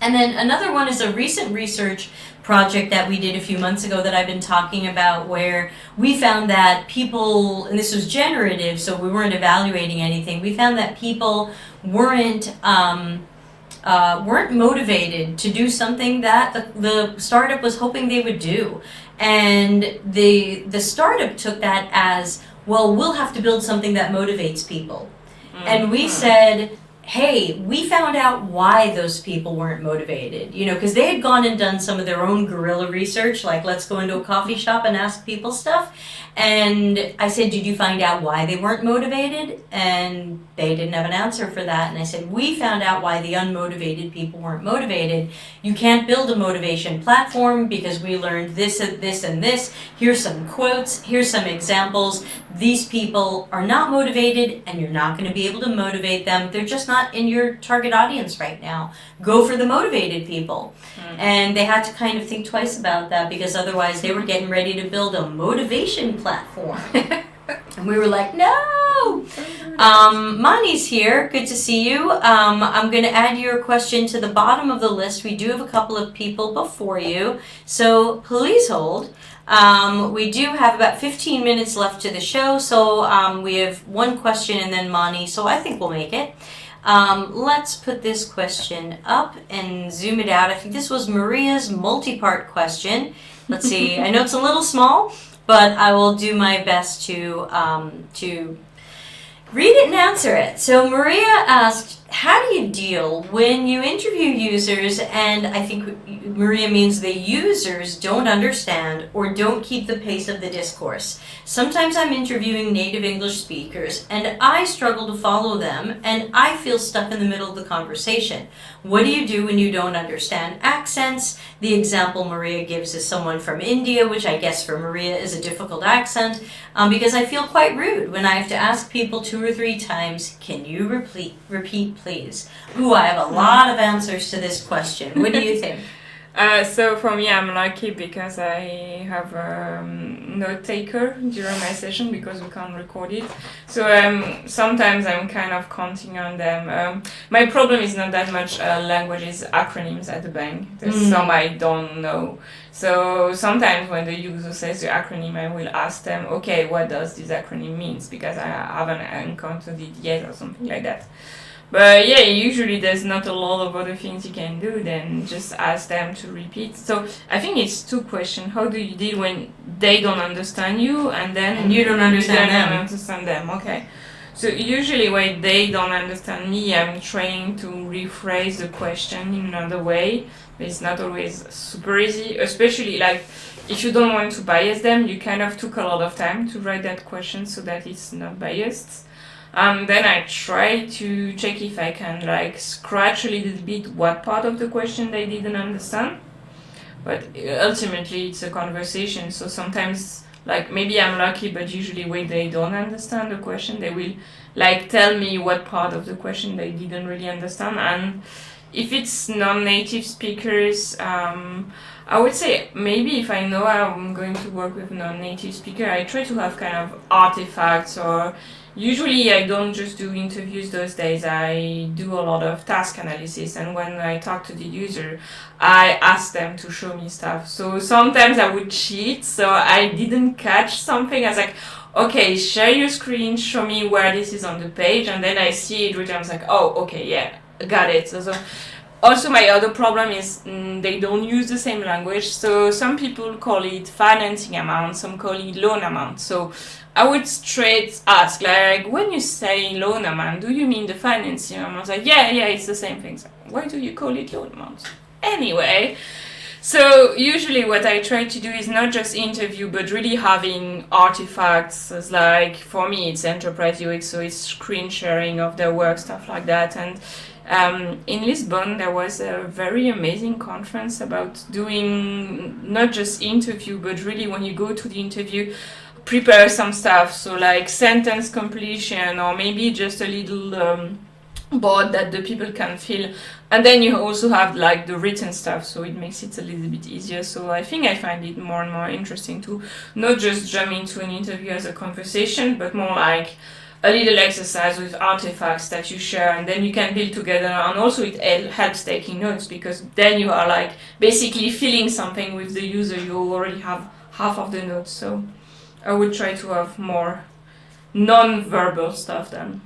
And then another one is a recent research project that we did a few months ago that I've been talking about, where we found that people, and this was generative, so we weren't evaluating anything, we found that people weren't motivated to do something that the startup was hoping they would do. And the startup took that as, well, we'll have to build something that motivates people. And we said, hey, we found out why those people weren't motivated, because they had gone and done some of their own guerrilla research, like let's go into a coffee shop and ask people stuff. And I said, did you find out why they weren't motivated? And they didn't have an answer for that. And I said, we found out why the unmotivated people weren't motivated. You can't build a motivation platform because we learned this and this and this. Here's some quotes. Here's some examples. These people are not motivated and you're not going to be able to motivate them. They're just not in your target audience right now. Go for the motivated people. And they had to kind of think twice about that because otherwise they were getting ready to build a motivation platform. And we were like, no! Mani's here. Good to see you. I'm going to add your question to the bottom of the list. We do have a couple of people before you, so please hold. We do have about 15 minutes left to the show, so we have one question and then Mani, so I think we'll make it. Let's put this question up and zoom it out. I think this was Maria's multi-part question. Let's see. I know it's a little small, but I will do my best to read it and answer it. So Maria asked, how do you deal when you interview users and I think Maria means the users don't understand or don't keep the pace of the discourse? Sometimes I'm interviewing native English speakers and I struggle to follow them and I feel stuck in the middle of the conversation. What do you do when you don't understand accents? The example Maria gives is someone from India, which I guess for Maria is a difficult accent, because I feel quite rude when I have to ask people 2 or 3 times, can you repeat please? Ooh, I have a lot of answers to this question. What do you think? So for me, I'm lucky because I have a note taker during my session because we can't record it. So sometimes I'm kind of counting on them. My problem is not that much languages, acronyms at the bank. There's some I don't know. So sometimes when the user says the acronym, I will ask them, okay, what does this acronym mean? Because I haven't encountered it yet or something like that. But yeah, usually there's not a lot of other things you can do than just ask them to repeat. So I think it's two questions. How do you deal when they don't understand you and then you don't understand them? Okay. So usually when they don't understand me, I'm trying to rephrase the question in another way. It's not always super easy, especially like if you don't want to bias them, you kind of took a lot of time to write that question so that it's not biased. Then I try to check if I can like scratch a little bit what part of the question they didn't understand. But ultimately it's a conversation, so sometimes like maybe I'm lucky, but usually when they don't understand the question, they will like tell me what part of the question they didn't really understand. And if it's non-native speakers, I would say maybe if I know I'm going to work with non-native speaker, I try to have kind of artifacts, or usually I don't just do interviews those days, I do a lot of task analysis, and when I talk to the user, I ask them to show me stuff. So sometimes I would cheat, so I didn't catch something. I was like, okay, share your screen, show me where this is on the page, and then I see it written. I was like, oh, okay, yeah, got it. So also my other problem is they don't use the same language. So some people call it financing amount, some call it loan amount. So I would straight ask, like, when you say loan amount, do you mean the financing amount? I was like, yeah, it's the same thing. So, why do you call it loan amount? Anyway, so usually what I try to do is not just interview, but really having artifacts. It's like, for me, it's enterprise UX, so it's screen sharing of their work, stuff like that. And in Lisbon, there was a very amazing conference about doing not just interview, but really when you go to the interview, prepare some stuff. So like sentence completion, or maybe just a little board that the people can fill. And then you also have like the written stuff, so it makes it a little bit easier. So I think I find it more and more interesting to not just jump into an interview as a conversation, but more like a little exercise with artifacts that you share, and then you can build together. And also it helps taking notes, because then you are like basically filling something with the user. You already have half of the notes. So I would try to have more non-verbal stuff then.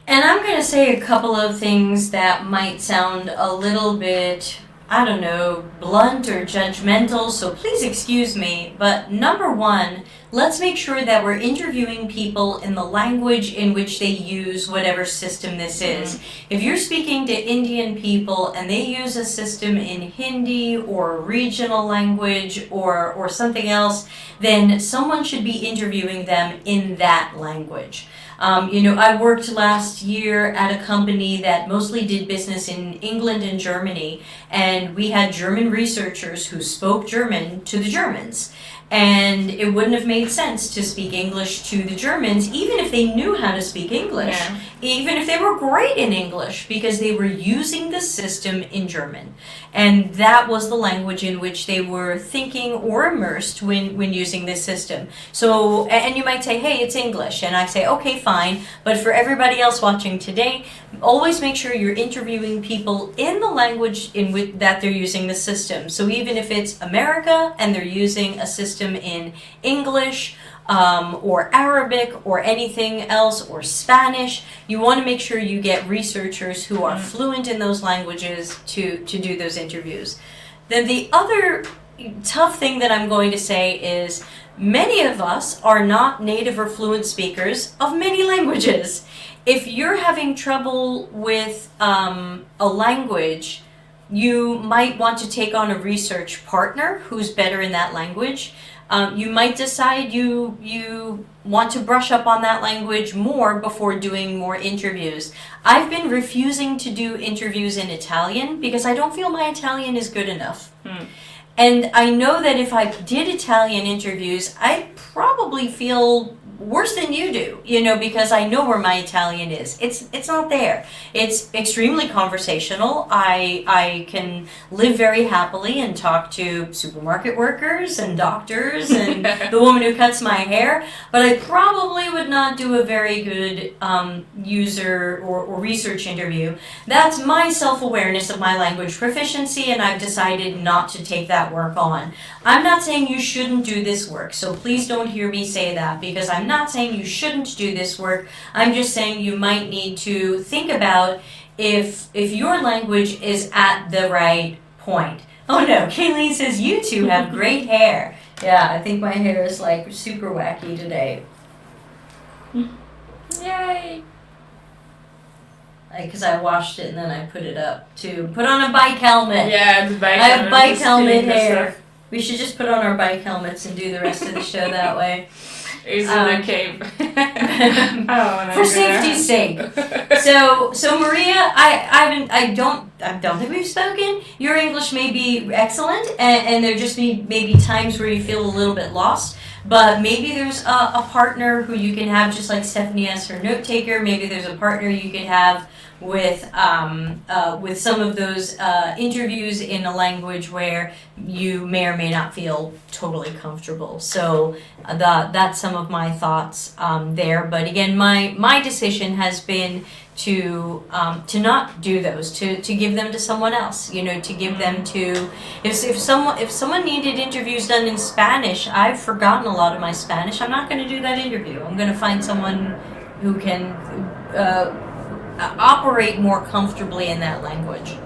And I'm going to say a couple of things that might sound a little bit, I don't know, blunt or judgmental, so please excuse me. But number one, let's make sure that we're interviewing people in the language in which they use whatever system this is. If you're speaking to Indian people and they use a system in Hindi or a regional language or something else, then someone should be interviewing them in that language. I worked last year at a company that mostly did business in England and Germany, and we had German researchers who spoke German to the Germans. And it wouldn't have made sense to speak English to the Germans, even if they knew how to speak English, even if they were great in English, because they were using the system in German. And that was the language in which they were thinking or immersed when using this system. So, and you might say, hey, it's English. And I say, okay, fine. But for everybody else watching today, always make sure you're interviewing people in the language in which that they're using the system. So even if it's America and they're using a system in English, or Arabic or anything else, or Spanish, you want to make sure you get researchers who are fluent in those languages to do those interviews. Then the other tough thing that I'm going to say is many of us are not native or fluent speakers of many languages. If you're having trouble with a language, you might want to take on a research partner who's better in that language. You might decide you want to brush up on that language more before doing more interviews. I've been refusing to do interviews in Italian because I don't feel my Italian is good enough. And I know that if I did Italian interviews, I'd probably feel worse than you do, because I know where my Italian is. It's not there. It's extremely conversational. I can live very happily and talk to supermarket workers and doctors and the woman who cuts my hair, but I probably would not do a very good user or research interview. That's my self-awareness of my language proficiency, and I've decided not to take that work on. I'm not saying you shouldn't do this work, so please don't hear me say that, because I'm not saying you shouldn't do this work. I'm just saying you might need to think about if your language is at the right point. Oh no, Kayleen says you two have great hair. Yeah, I think my hair is like super wacky today. Yay! Because I washed it and then I put it up to put on a bike helmet. Yeah, the bike I have bike helmet skin hair. stuff. We should just put on our bike helmets and do the rest of the show that way. Is in a cave. For safety's sake. So Maria, I don't think we've spoken. Your English may be excellent, and there just maybe times where you feel a little bit lost. But maybe there's a partner who you can have, just like Stephanie as her note taker. Maybe there's a partner you can have with some of those interviews in a language where you may or may not feel totally comfortable. So that's some of my thoughts there. But again, my decision has been to not do those, to give them to someone else, to give them to, if someone needed interviews done in Spanish, I've forgotten a lot of my Spanish. I'm not going to do that interview. I'm going to find someone who can operate more comfortably in that language.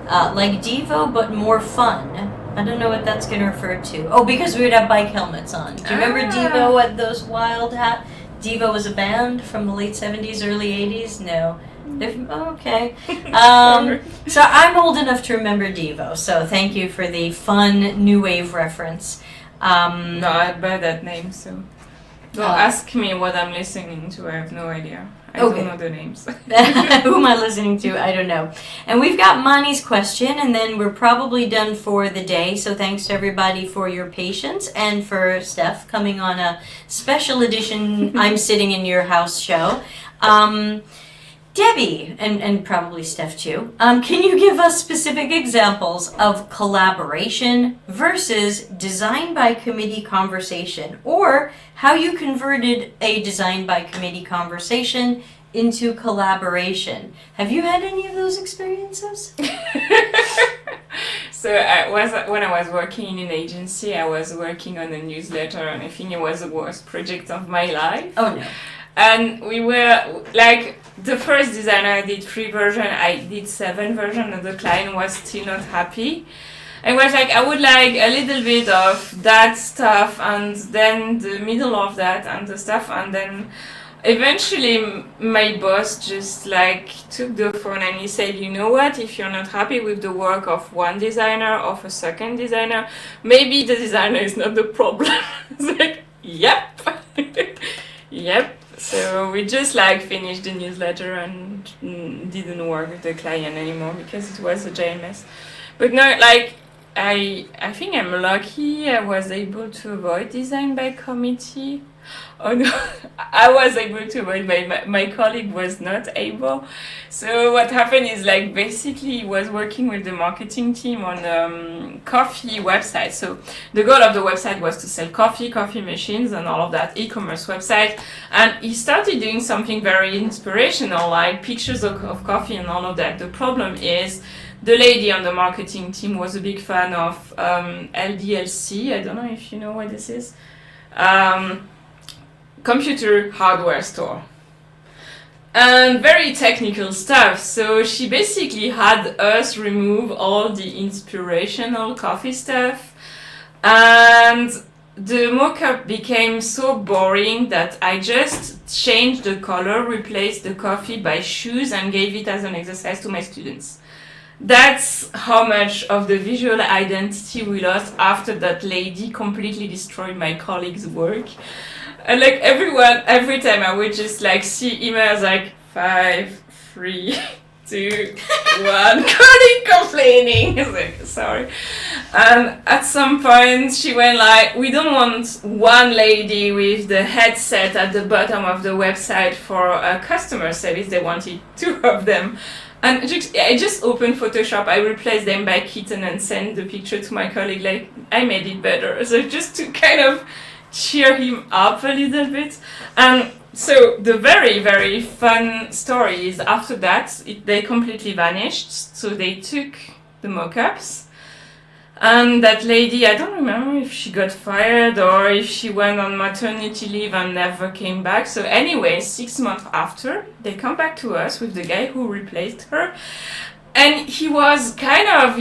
Like Devo, but more fun. I don't know what that's going to refer to. Oh, because we would have bike helmets on. Do you remember Devo at those wild hat? Devo was a band from the late 70s, early 80s? No. Okay. So I'm old enough to remember Devo, so thank you for the fun new wave reference. No, I bear that name, so don't ask me what I'm listening to. I have no idea. I don't know the names. Who am I listening to? I don't know. And we've got Mani's question, and then we're probably done for the day. So thanks to everybody for your patience, and for Steph coming on a special edition I'm Sitting in Your House show. Debbie, and probably Steph too, can you give us specific examples of collaboration versus design by committee conversation, or how you converted a design by committee conversation into collaboration? Have you had any of those experiences? So when I was working in an agency, I was working on a newsletter, and I think it was the worst project of my life. Oh no. And we were like, the first designer did 3 versions, I did 7 versions, and the client was still not happy. I was like, I would like a little bit of that stuff, and then the middle of that, and the stuff, and then eventually my boss just like took the phone and he said, you know what, if you're not happy with the work of one designer, of a second designer, maybe the designer is not the problem. It's like, yep. Yep. So we just like finished the newsletter and didn't work with the client anymore because it was a giant mess. But no, like I think I'm lucky I was able to avoid design by committee. Oh no, I was able to avoid, my colleague was not able. So what happened is like basically he was working with the marketing team on coffee website. So the goal of the website was to sell coffee machines and all of that, e-commerce website. And he started doing something very inspirational, like pictures of coffee and all of that. The problem is the lady on the marketing team was a big fan of LDLC. I don't know if you know what this is. Computer hardware store. And very technical stuff. So she basically had us remove all the inspirational coffee stuff. And the mock-up became so boring that I just changed the color, replaced the coffee by shoes, and gave it as an exercise to my students. That's how much of the visual identity we lost after that lady completely destroyed my colleague's work. And like every time I would just like see emails like 5, 3, to one colleague complaining. I was like, sorry. And at some point she went like, we don't want one lady with the headset at the bottom of the website for a customer service. They wanted two of them. And I just opened Photoshop, I replaced them by kitten and sent the picture to my colleague, like, I made it better. So just to kind of cheer him up a little bit. And so the very, very fun story is after that, they completely vanished. So they took the mock-ups. And that lady, I don't remember if she got fired or if she went on maternity leave and never came back. So anyway, 6 months after, they come back to us with the guy who replaced her. And he was kind of,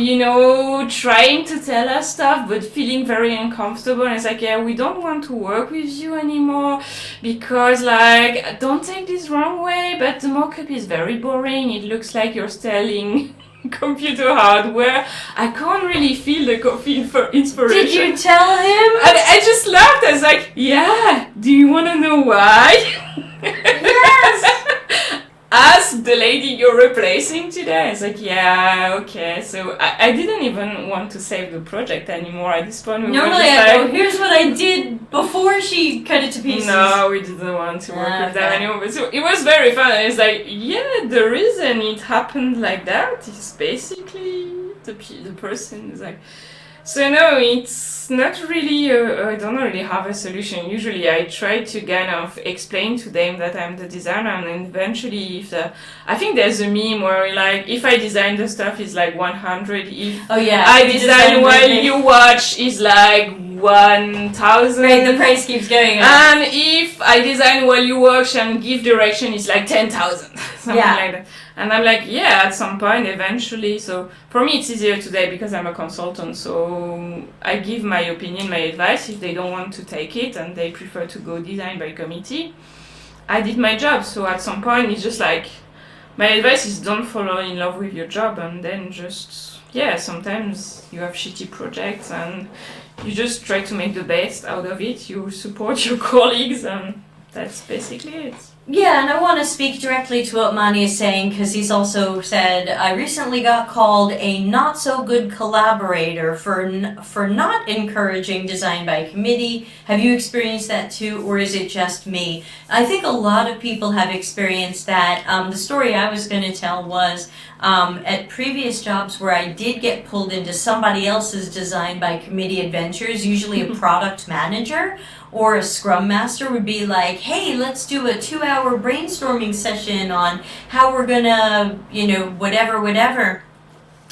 trying to tell us stuff, but feeling very uncomfortable. And it's like, yeah, we don't want to work with you anymore because, like, don't take this wrong way, but the mock-up is very boring. It looks like you're selling computer hardware. I can't really feel the coffee for inspiration. Did you tell him? And I just laughed. I was like, yeah, do you want to know why? Yes! Ask the lady you're replacing today. I was like, yeah, okay. So I didn't even want to save the project anymore at this point. Normally I go, here's what I did before she cut it to pieces. No, we didn't want to work with them anymore. But so it was very fun. It's like, yeah, the reason it happened like that is basically the person is like, so no, it's not really, I don't really have a solution. Usually I try to kind of explain to them that I'm the designer, and eventually I think there's a meme where like, if I design the stuff is like 100, if I design while you watch is like 1,000. Right, the price keeps going up. And if I design while you watch and give direction is like 10,000. Something like that. And I'm like, yeah, at some point, eventually. So for me, it's easier today because I'm a consultant. So I give my opinion, my advice. If they don't want to take it and they prefer to go design by committee, I did my job. So at some point, it's just like, my advice is don't fall in love with your job. And then just, sometimes you have shitty projects and you just try to make the best out of it. You support your colleagues, and that's basically it. Yeah, and I want to speak directly to what Mani is saying, because he's also said, I recently got called a not so good collaborator for not encouraging design by committee. Have you experienced that too, or is it just me? I think a lot of people have experienced that. The story I was going to tell was at previous jobs where I did get pulled into somebody else's design by committee adventures, usually a product manager or a scrum master would be like, hey, let's do a 2-hour brainstorming session on how we're gonna, whatever.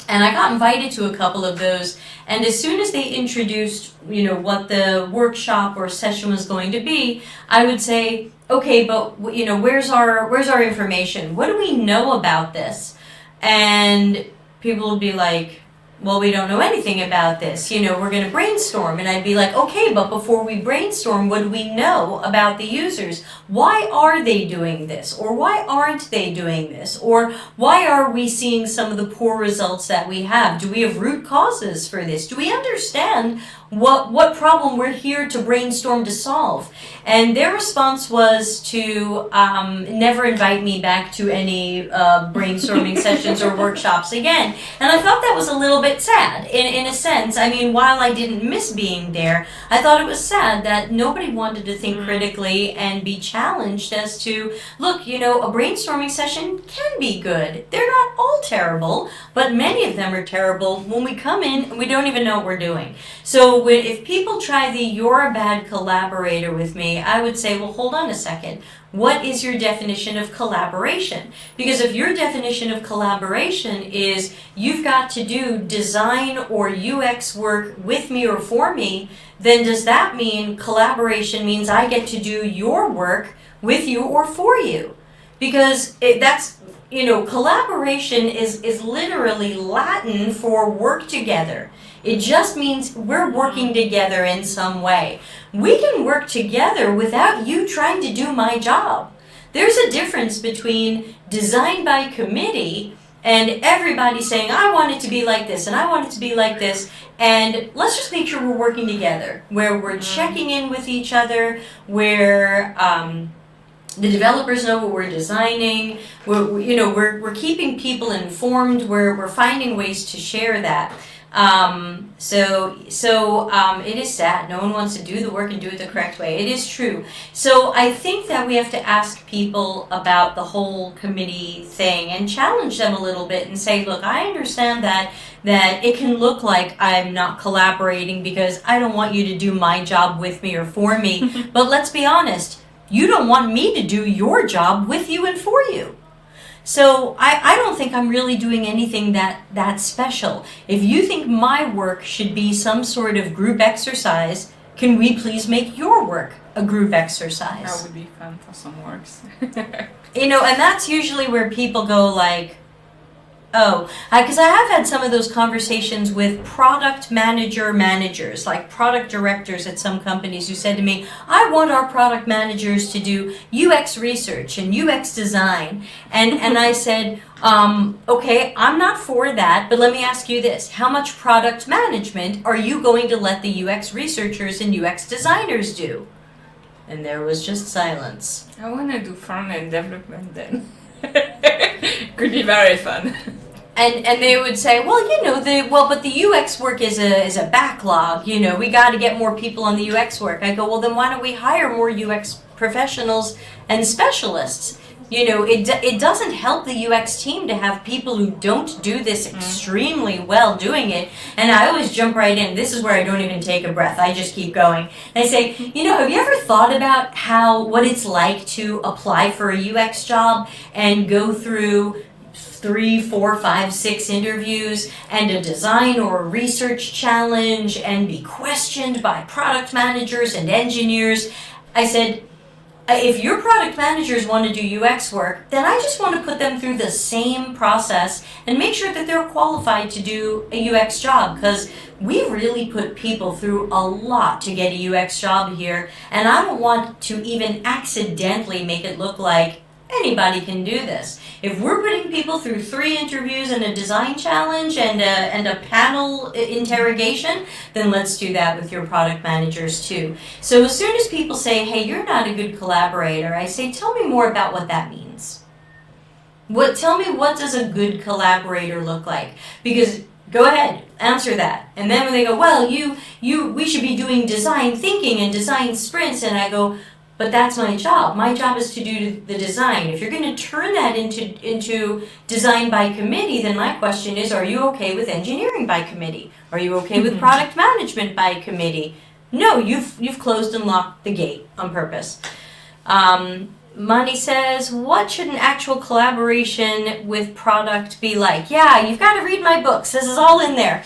And I got invited to a couple of those, and as soon as they introduced, what the workshop or session was going to be, I would say, okay, but where's our information? What do we know about this? And people would be like, well, we don't know anything about this. We're going to brainstorm. And I'd be like, okay, but before we brainstorm, what do we know about the users? Why are they doing this? Or why aren't they doing this? Or why are we seeing some of the poor results that we have? Do we have root causes for this? Do we understand what problem we're here to brainstorm to solve? And their response was to never invite me back to any brainstorming sessions or workshops again. And I thought that was a little bit sad in a sense. I mean, while I didn't miss being there, I thought it was sad that nobody wanted to think critically and be challenged as to, look, a brainstorming session can be good. They're not all terrible, but many of them are terrible when we come in and we don't even know what we're doing. So if people try the you're a bad collaborator with me, I would say, well, hold on a second. What is your definition of collaboration? Because if your definition of collaboration is you've got to do design or UX work with me or for me, then does that mean collaboration means I get to do your work with you or for you? Because collaboration is literally Latin for work together. It just means we're working together in some way. We can work together without you trying to do my job. There's a difference between design by committee and everybody saying, I want it to be like this and I want it to be like this, and let's just make sure we're working together, where we're checking in with each other, where the developers know what we're designing. We're keeping people informed. We're finding ways to share that. It is sad. No one wants to do the work and do it the correct way. It is true. So I think that we have to ask people about the whole committee thing and challenge them a little bit and say, look, I understand that it can look like I'm not collaborating because I don't want you to do my job with me or for me. But let's be honest. You don't want me to do your job with you and for you. So I don't think I'm really doing anything that special. If you think my work should be some sort of group exercise, can we please make your work a group exercise? That would be fun for some works. And that's usually where people go like, oh, because I have had some of those conversations with product managers, like product directors at some companies who said to me, I want our product managers to do UX research and UX design. And I said, okay, I'm not for that, but let me ask you this. How much product management are you going to let the UX researchers and UX designers do? And there was just silence. I want to do front-end development then. Could be very fun. And they would say, well, but the UX work is a backlog. We got to get more people on the UX work. I go, well, then why don't we hire more UX professionals and specialists? It doesn't help the UX team to have people who don't do this extremely well doing it. And I always jump right in. This is where I don't even take a breath. I just keep going. And I say, have you ever thought about what it's like to apply for a UX job and go through 3, 4, 5, 6 interviews and a design or a research challenge and be questioned by product managers and engineers? I said, if your product managers want to do UX work, then I just want to put them through the same process and make sure that they're qualified to do a UX job, because we really put people through a lot to get a UX job here, and I don't want to even accidentally make it look like anybody can do this. If we're putting people through 3 interviews and a design challenge and a panel interrogation, then let's do that with your product managers too. So as soon as people say, hey, you're not a good collaborator, I say, tell me more about what that means. Tell me, what does a good collaborator look like? Because go ahead, answer that. And then when they go, well, we should be doing design thinking and design sprints, and I go, but that's my job. My job is to do the design. If you're going to turn that into design by committee, then my question is, are you okay with engineering by committee? Are you okay with product management by committee? No, you've closed and locked the gate on purpose. Mani says, what should an actual collaboration with product be like? Yeah, you've got to read my books. This is all in there.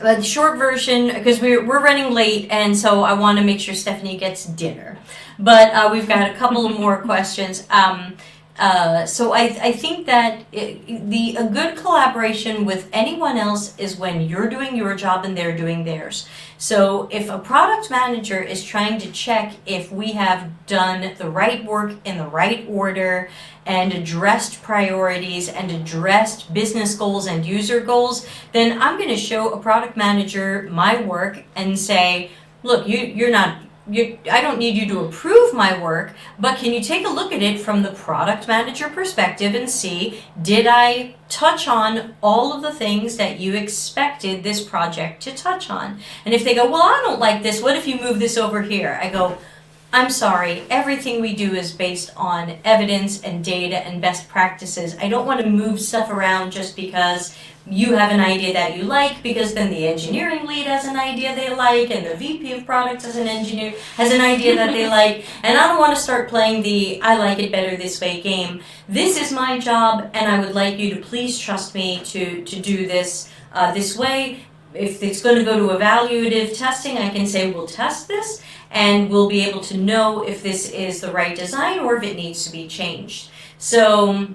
The short version, because we're running late, and so I want to make sure Stephanie gets dinner. But we've got a couple of more questions. So I think that a good collaboration with anyone else is when you're doing your job and they're doing theirs. So if a product manager is trying to check if we have done the right work in the right order and addressed priorities and addressed business goals and user goals, then I'm going to show a product manager my work and say, look, I don't need you to approve my work, but can you take a look at it from the product manager perspective and see, did I touch on all of the things that you expected this project to touch on? And if they go, well, I don't like this, what if you move this over here? I go, I'm sorry, everything we do is based on evidence and data and best practices. I don't want to move stuff around just because you have an idea that you like, because then the engineering lead has an idea they like, and the VP of products has an idea that they like, and I don't want to start playing the I like it better this way game. This is my job, and I would like you to please trust me to do this this way. If it's going to go to evaluative testing, I can say we'll test this, and we'll be able to know if this is the right design or if it needs to be changed. So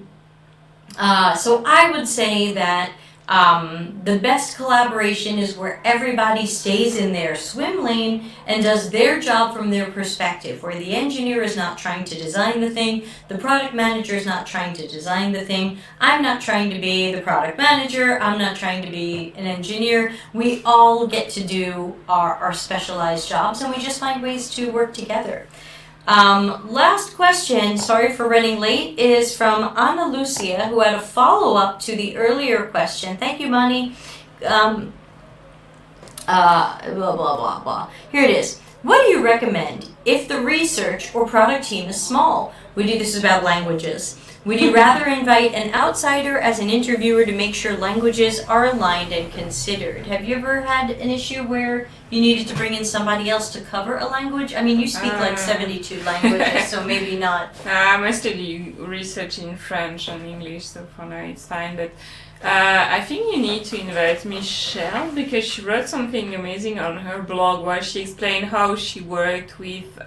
I would say that the best collaboration is where everybody stays in their swim lane and does their job from their perspective, where the engineer is not trying to design the thing, the product manager is not trying to design the thing, I'm not trying to be the product manager, I'm not trying to be an engineer. We all get to do our specialized jobs, and we just find ways to work together. Last question, sorry for running late, is from Ana Lucia, who had a follow-up to the earlier question. Thank you, Mani. Blah, blah, blah, blah. Here it is. What do you recommend if the research or product team is small? This is about languages. Would you rather invite an outsider as an interviewer to make sure languages are aligned and considered? Have you ever had an issue where you needed to bring in somebody else to cover a language? I mean, you speak like 72 languages, so maybe not. I mostly do research in French and English, so for now it's fine. But I think you need to invite Michelle because she wrote something amazing on her blog where she explained how she worked with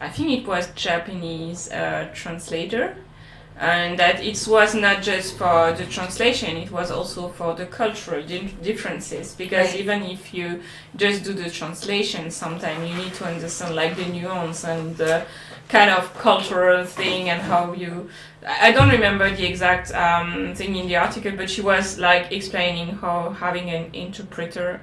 I think it was Japanese translator, and that it was not just for the translation, it was also for the cultural differences, because Right. even if you just do the translation, sometimes you need to understand like the nuance and the kind of cultural thing and how you... I don't remember the exact thing in the article, but she was like explaining how having an interpreter,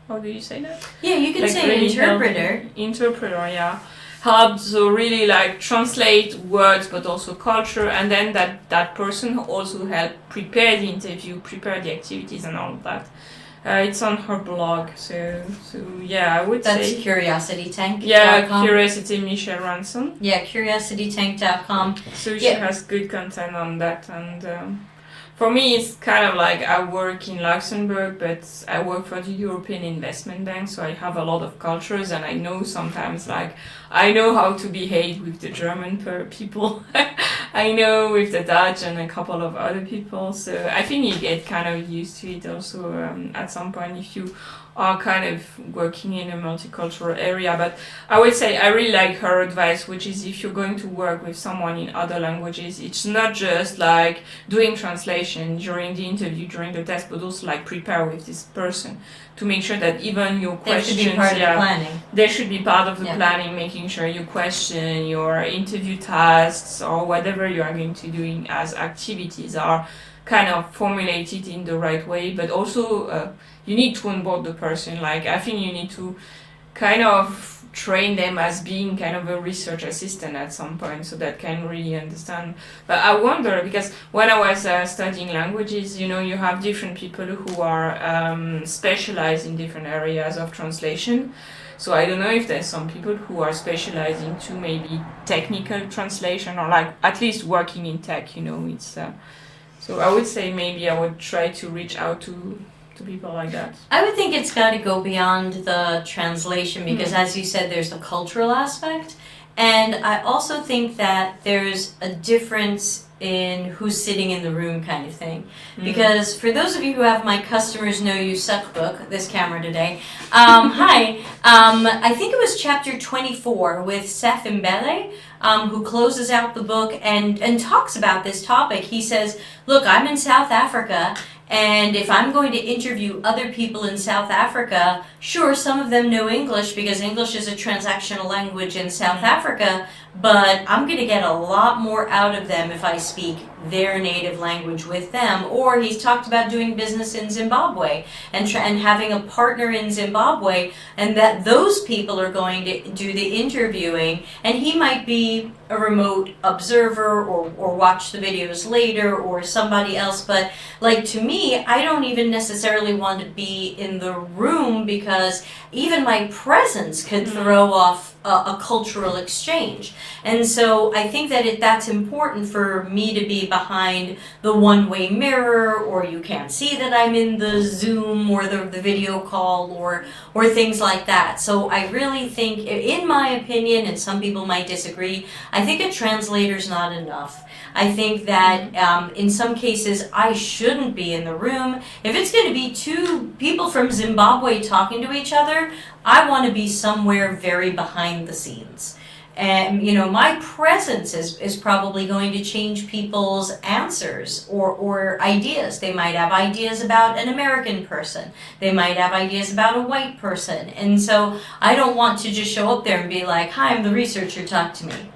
how do you say that? Yeah, you can Like say really interpreter. Interpreter, yeah. Helps to really like translate words but also culture, and then that person also help prepare the interview, prepare the activities and all of that. It's on her blog, so yeah, I would That's say... CuriosityTank.com. Yeah, Curiosity Michelle Ransom. Yeah, CuriosityTank.com. So she has good content on that, and for me it's kind of like I work in Luxembourg, but I work for the European Investment Bank, so I have a lot of cultures, and I know sometimes like I know how to behave with the German people. I know with the Dutch and a couple of other people, so I think you get kind of used to it also at some point if you are kind of working in a multicultural area. But I would say I really like her advice, which is if you're going to work with someone in other languages, it's not just like doing translation during the interview, during the test, but also like prepare with this person to make sure that even your questions, They should be part of the planning. they should be part of the Yeah. planning, making sure your question, your interview tasks, or whatever you are going to do as activities are kind of formulated in the right way. But also you need to onboard the person. Like I think you need to kind of train them as being kind of a research assistant at some point, so that can really understand. But I wonder, because when I was studying languages, you know, you have different people who are specialized in different areas of translation. So I don't know if there's some people who are specialized into maybe technical translation, or like at least working in tech, you know. It's so I would say maybe I would try to reach out to people like that. I would think it's got to go beyond the translation because, as you said, there's the cultural aspect. And I also think that there's a difference in who's sitting in the room kind of thing. Because for those of you who have my Customers Know You Suck book, this camera today, hi, I think it was chapter 24 with Seth Mbele, who closes out the book and talks about this topic. He says, look, I'm in South Africa, and if I'm going to interview other people in South Africa, sure, some of them know English because English is a transactional language in South Africa, but I'm going to get a lot more out of them if I speak their native language with them. Or he's talked about doing business in Zimbabwe and having a partner in Zimbabwe, and that those people are going to do the interviewing, and he might be a remote observer or watch the videos later or somebody else. But like, to me, I don't even necessarily want to be in the room because even my presence could throw off a cultural exchange. And so I think that that's important for me to be behind the one-way mirror, or you can't see that I'm in the Zoom or the video call or things like that. So I really think, in my opinion, and some people might disagree, I think a translator's not enough. I think that in some cases I shouldn't be in the room. If it's going to be two people from Zimbabwe talking to each other, I want to be somewhere very behind the scenes. And, you know, my presence is probably going to change people's answers or ideas. They might have ideas about an American person. They might have ideas about a white person. And so I don't want to just show up there and be like, hi, I'm the researcher, talk to me.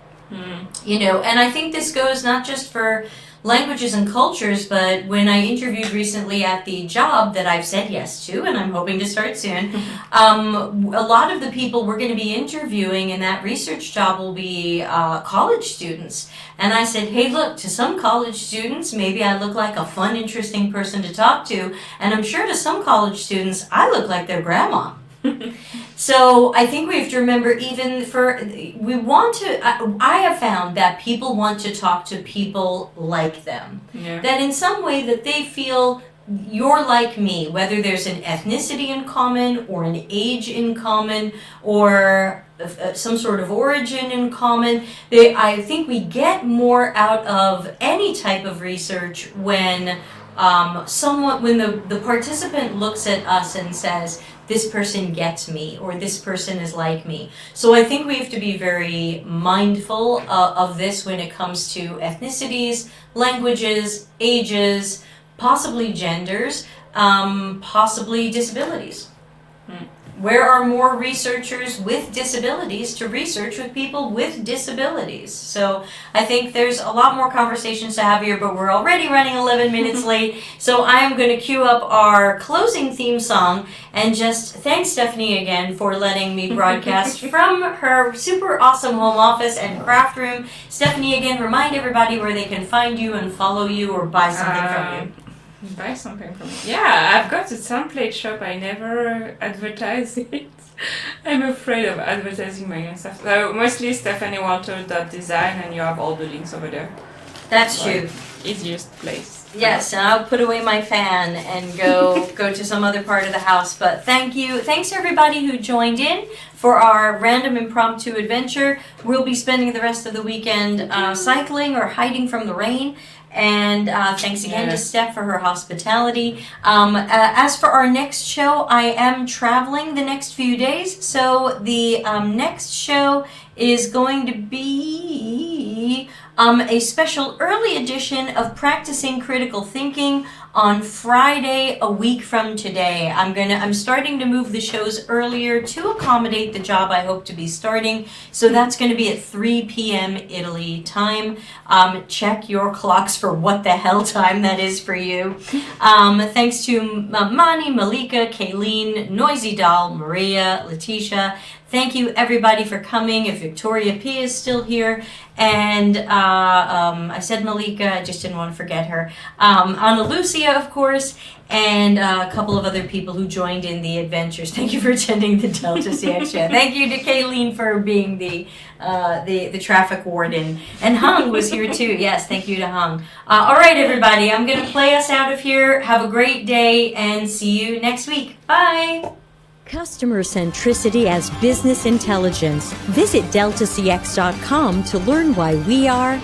You know, and I think this goes not just for languages and cultures, but when I interviewed recently at the job that I've said yes to, and I'm hoping to start soon, a lot of the people we're going to be interviewing in that research job will be college students. And I said, hey, look, to some college students, maybe I look like a fun, interesting person to talk to, and I'm sure to some college students, I look like their grandma. So I think we have to remember, I have found that people want to talk to people like them. Yeah. That in some way that they feel you're like me, whether there's an ethnicity in common or an age in common or some sort of origin in common. I think we get more out of any type of research when the participant looks at us and says, this person gets me, or this person is like me. So I think we have to be very mindful of this when it comes to ethnicities, languages, ages, possibly genders, possibly disabilities. Where are more researchers with disabilities to research with people with disabilities? So I think there's a lot more conversations to have here, but we're already running 11 minutes late. So I am going to cue up our closing theme song and just thank Stephanie again for letting me broadcast from her super awesome home office and craft room. Stephanie, again, remind everybody where they can find you and follow you or buy something from you. Buy something from me. Yeah, I've got a template shop. I never advertise it. I'm afraid of advertising my own stuff. So mostly StéphanieWalter.design, and you have all the links over there. That's true. Easiest place. Yes, and I'll put away my fan and go to some other part of the house. But thank you. Thanks to everybody who joined in for our random impromptu adventure. We'll be spending the rest of the weekend cycling or hiding from the rain. And thanks again to Steph for her hospitality. As for our next show, I am traveling the next few days. So the next show is going to be a special early edition of Practicing Critical Thinking on Friday, a week from today. I'm starting to move the shows earlier to accommodate the job I hope to be starting. So that's going to be at 3 p.m. Italy time. Check your clocks for what the hell time that is for you. Thanks to Mani, Malika, Kayleen, Noisy Doll, Maria, Letitia. Thank you everybody for coming. If Victoria P is still here, and I said Malika, I just didn't want to forget her. Ana Lucia, of course, and a couple of other people who joined in the adventures. Thank you for attending the Delta CX show. Thank you to Kayleen for being the traffic warden. And Hung was here too. Yes, thank you to Hung. All right, everybody, I'm going to play us out of here. Have a great day and see you next week. Bye. Customer centricity as business intelligence. Visit deltacx.com to learn why we are